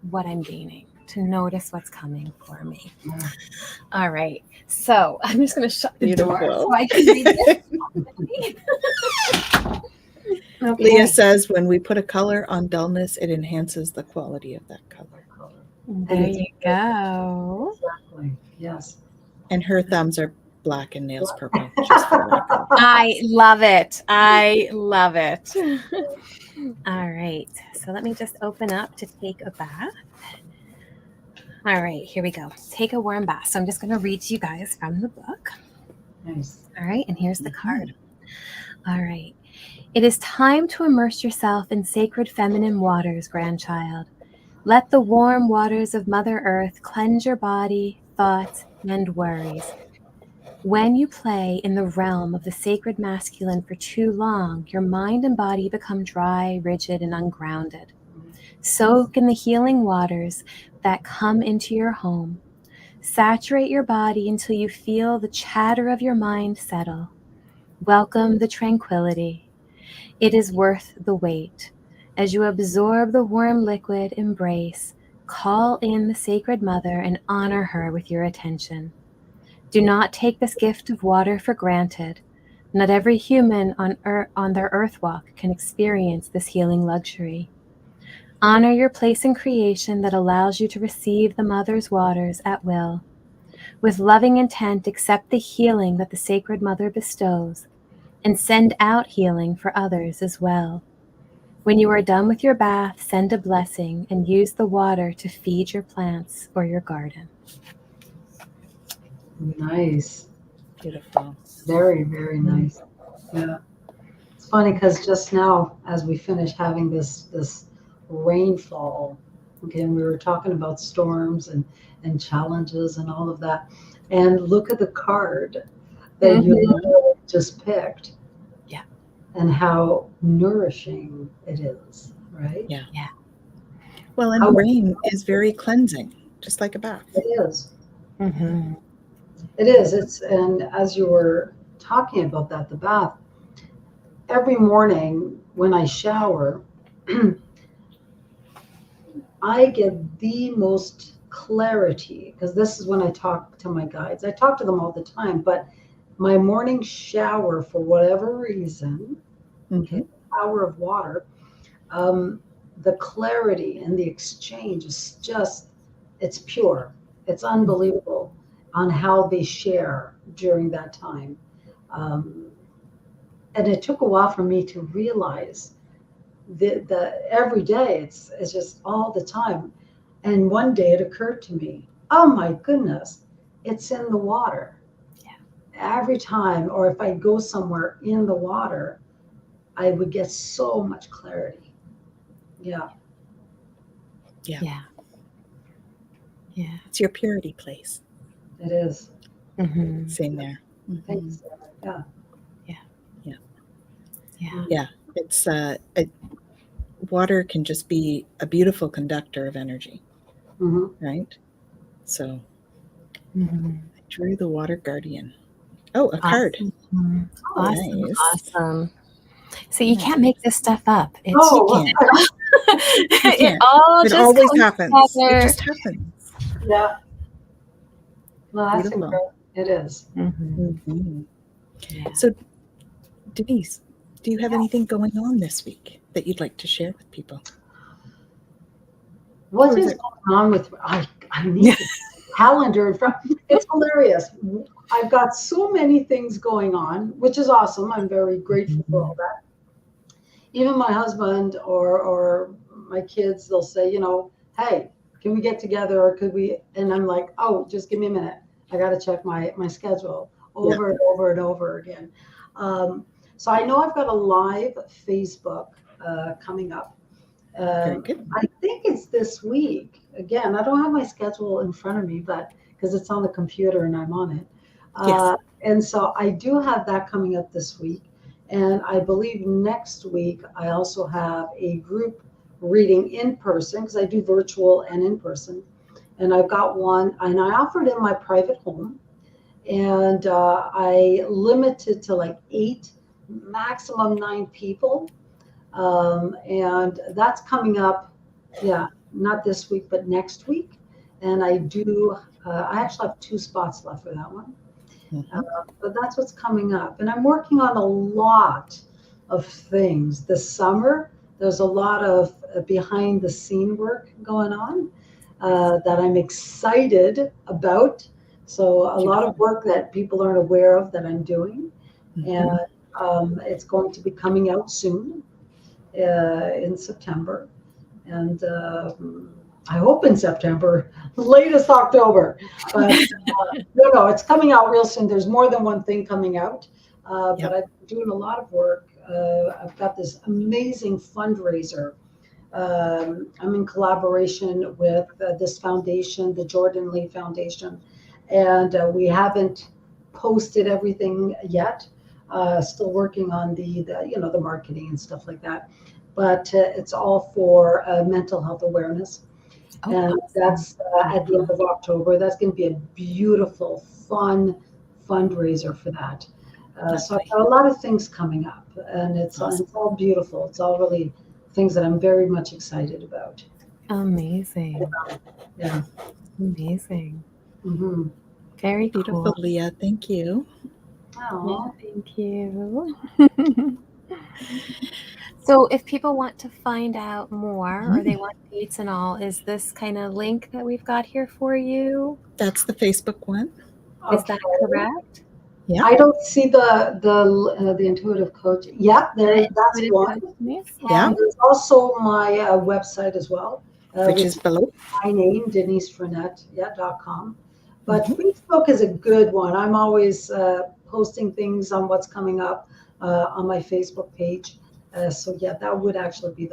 what I'm gaining, to notice what's coming for me. Yeah. All right. So I'm just going to shut the door so I can read this. Okay. Leah says, when we put a color on dullness, it enhances the quality of that color. There you go. Exactly. Yes. And her thumbs are black and nails purple. Just for the record. I love it. All right. So let me just open up to take a bath. All right. Here we go. Take a warm bath. So I'm just going to read to you guys from the book. Nice. All right. And here's the card. All right. It is time to immerse yourself in sacred feminine waters, grandchild. Let the warm waters of Mother Earth cleanse your body, thoughts, and worries. When you play in the realm of the sacred masculine for too long, your mind and body become dry, rigid, and ungrounded. Soak in the healing waters that come into your home. Saturate your body until you feel the chatter of your mind settle. Welcome the tranquility. It is worth the wait. As you absorb the warm liquid embrace, call in the sacred mother and honor her with your attention. Do not take this gift of water for granted. Not every human on their earth walk can experience this healing luxury. Honor your place in creation that allows you to receive the mother's waters at will. With loving intent, accept the healing that the sacred mother bestows and send out healing for others as well. When you are done with your bath, send a blessing and use the water to feed your plants or your garden. Nice. Beautiful. Very, very nice. Yeah. It's funny because just now, as we finish having this rainfall, Okay, and we were talking about storms and challenges and all of that. And look at the card that you just picked. Yeah. And how nourishing it is, right? Yeah. Yeah. Well, and rain is very cleansing, just like a bath. It is. Mm-hmm. It is. And as you were talking about that, the bath, every morning when I shower, I get the most clarity, because this is when I talk to my guides. I talk to them all the time, but my morning shower, for whatever reason, okay, hour of water, the clarity and the exchange is just, it's pure. It's unbelievable on how they share during that time. And it took a while for me to realize the every day, it's just all the time. And one day it occurred to me, oh my goodness, it's in the water. Yeah. Every time, or if I go somewhere in the water, I would get so much clarity. Yeah. Yeah. Yeah. Yeah. It's your purity place. It is. Mm-hmm. Same there. Thanks. Yeah. Yeah. Yeah. Yeah. Yeah. It's water can just be a beautiful conductor of energy, right? So I drew the water guardian. Oh, a card. Awesome. Oh, Awesome. nice. Awesome. So you can't make this stuff up. It's, You can't. it all It just always comes happens. together. It just happens. Yeah. Well, that's Beautiful. incredible. It is. Yeah. So, Denise, do you have anything going on this week that you'd like to share with people? What is going on with, I need the calendar in front. It's hilarious. I've got so many things going on, which is awesome. I'm very grateful for all that. Even my husband or my kids, they'll say, hey, can we get together, or could we? And I'm like, oh, just give me a minute. I got to check my schedule over and over and over again. So I know I've got a live Facebook coming up. Very good. I think it's this week. Again, I don't have my schedule in front of me, but because it's on the computer and I'm on it. Yes. And so I do have that coming up this week. And I believe next week I also have a group reading in person, because I do virtual and in person. And I've got one, and I offer it in my private home. And I limited to like 8, maximum 9 people. And that's coming up, not this week, but next week. And I actually have 2 spots left for that one. But that's what's coming up. And I'm working on a lot of things. This summer, there's a lot of behind the scene work going on that I'm excited about. So a lot of work that people aren't aware of that I'm doing. And it's going to be coming out soon in September. And I hope in September, latest October. But no, it's coming out real soon. There's more than one thing coming out. But I'm doing a lot of work. I've got this amazing fundraiser. I'm in collaboration with this foundation, the Jordan Lee Foundation. And we haven't posted everything yet. Still working on the marketing and stuff like that. But it's all for mental health awareness. And that's at the end of October. That's going to be a beautiful, fun fundraiser for that. So I've got a lot of things coming up, and it's all beautiful. It's all really things that I'm very much excited about. Amazing. Yeah. Amazing. Mm-hmm. Very Beautiful, cool. Leah. Thank you. Oh, Yeah, thank you. So if people want to find out more, or they want dates and all, is this kind of link that we've got here for you? That's the Facebook one. Is that correct? Yeah. I don't see the intuitive coach. Yeah, that's one. Yeah. There's also my website as well, which is below. My name, denisefrenette.com. But Facebook is a good one. I'm always posting things on what's coming up on my Facebook page. So that would actually be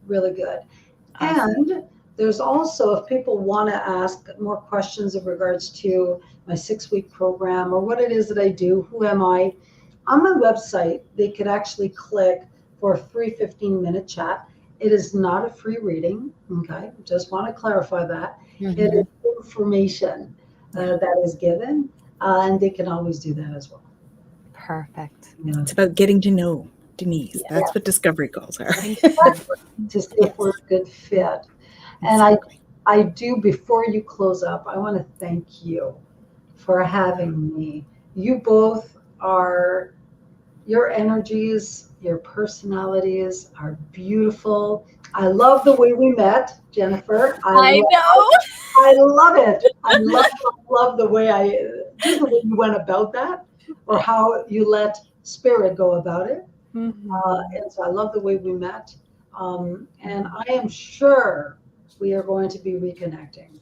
really good. And there's also, if people want to ask more questions in regards to my 6-week program or what it is that I do, who am I, on my website, they could actually click for a free 15-minute chat. It is not a free reading, okay? Just want to clarify that. Mhm. It is information that is given, and they can always do that as well. Perfect. Yeah. It's about getting to know Denise. Yeah. That's what discovery calls are. To see if we're a good fit. And Exactly. I do, before you close up, I want to thank you for having me. You both are, your energies, your personalities are beautiful. I love the way we met, Jennifer. I know. I love it. I love the way just the way you went about that, or how you let spirit go about it. And so I love the way we met. And I am sure we are going to be reconnecting.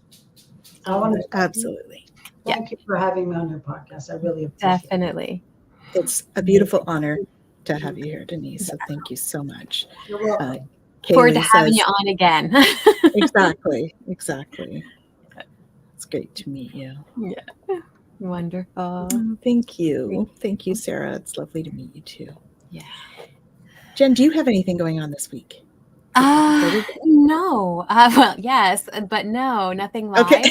So I want to Absolutely. thank you for having me on your podcast. I really appreciate Definitely. It's a beautiful honor to have you here, Denise. So thank you so much. it. You're welcome. Forward to Kaylee having says, you on again. exactly. It's great to meet you. Yeah. Wonderful. Thank you. Thank you, Sarah. It's lovely to meet you too. Yeah. Jen, do you have anything going on this week? No. Well, yes, but no, nothing live. Okay.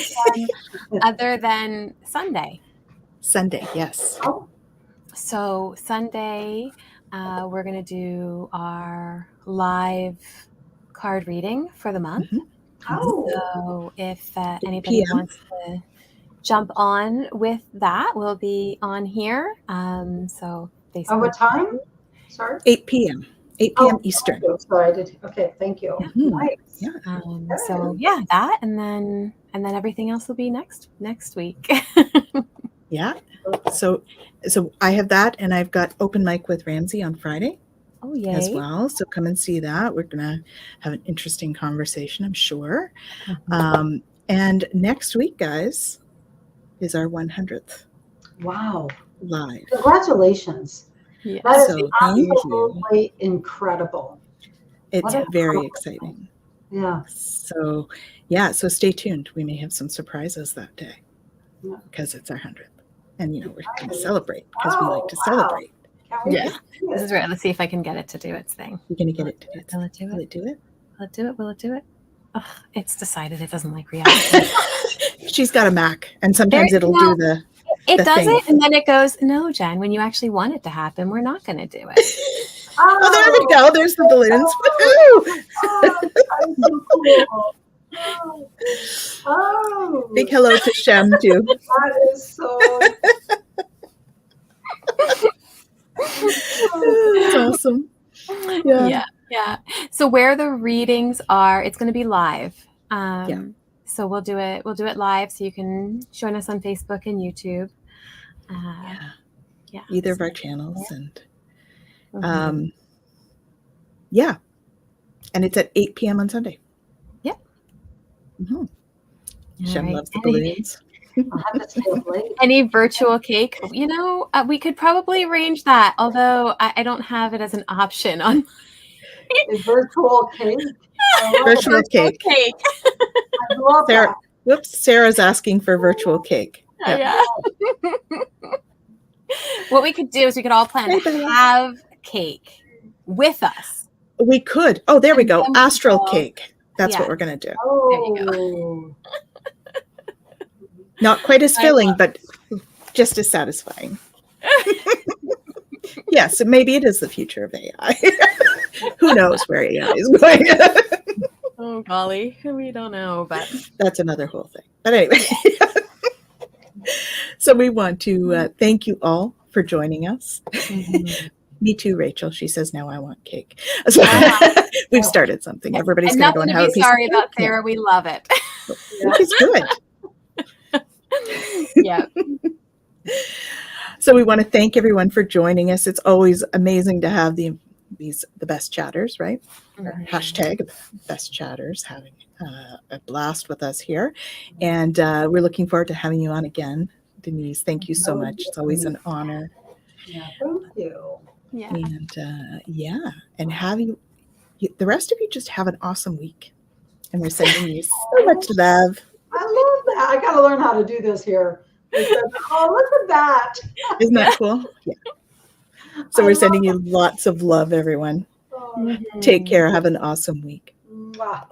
Other than Sunday. Sunday, yes. Oh, So Sunday, we're going to do our live card reading for the month. oh. So if anybody PM. wants to jump on with that, we'll be on here. So Facebook. At what time? Sorry. 8 p.m. 8 p.m. Eastern. Oh, sorry, I did. Okay, thank you. Mhm. Nice. Yeah. So yeah, that and then everything else will be next week. Yeah. So I have that, and I've got open mic with Ramsey on Friday Oh yay. as well. So come and see that. We're gonna have an interesting conversation, I'm sure. And next week, guys, is our 100th Wow. live. Congratulations. Yeah. That is So thank you. absolutely incredible. It's What a very compliment. exciting. Yeah. So yeah, so stay tuned. We may have some surprises that day Yeah. because it's our 100th. And we're going to celebrate because we like to wow. celebrate. Can't wait Yeah. to see This it. is right. Let's see if I can get it to do its thing. You're going to get it to do it. Will it do Will it? it do it? Will it do it? Will it do it? Ugh, it's decided it doesn't like reality. She's got a Mac, and sometimes There- it'll no. do the It the does thing. it, and then it goes, no, Jen, when you actually want it to happen, we're not going to do it. Oh, there we go. There's the balloons. Woohoo! Oh, that is so cool. Oh, Big hello to Shem too. that is so. It's awesome. Yeah. Yeah. So where the readings are, it's going to be live. So we'll do it live, so you can join us on Facebook and YouTube. Yeah. Either of our channels, and Mhm. yeah, and it's at 8 p.m. on Sunday. Yep. Mm-hmm. All Shem right. loves the balloons. I'll have to stay up late. Any virtual cake? We could probably arrange that, although I don't have it as an option on A virtual cake. I love Virtual it. cake. cake. I love Sarah, that. whoops, Sarah's asking for virtual cake. Yeah. What we could do is we could all plan Hey, to Bella. have cake with us. We could. Oh, there we And go. then we Astral will- cake. That's Yeah. what we're going to do. Oh, Not quite as I filling, love but just as satisfying. Yes, maybe it is the future of AI. Who knows where AI is going? Oh golly, we don't know, but That's another whole thing. But anyway, so we want to thank you all for joining us. Me too, Rachel. She says, now I want cake. So we've started something. Everybody's and going to go nothing and to have a be piece sorry of about, cake. Sarah. We love it. Which is good. Yeah. So we want to thank everyone for joining us. It's always amazing to have the best chatters, right? Or hashtag best chatters having a blast with us here. And we're looking forward to having you on again. Denise, thank you so much. It's always an honor. yeah. Thank you. Yeah. And and have you, the rest of you just have an awesome week. And we're sending you so much love. I love that. I got to learn how to do this here. Oh, look at that. Isn't that cool? Yeah. So we're sending you lots of love, everyone. Oh, Take care. Have an awesome week. mwah.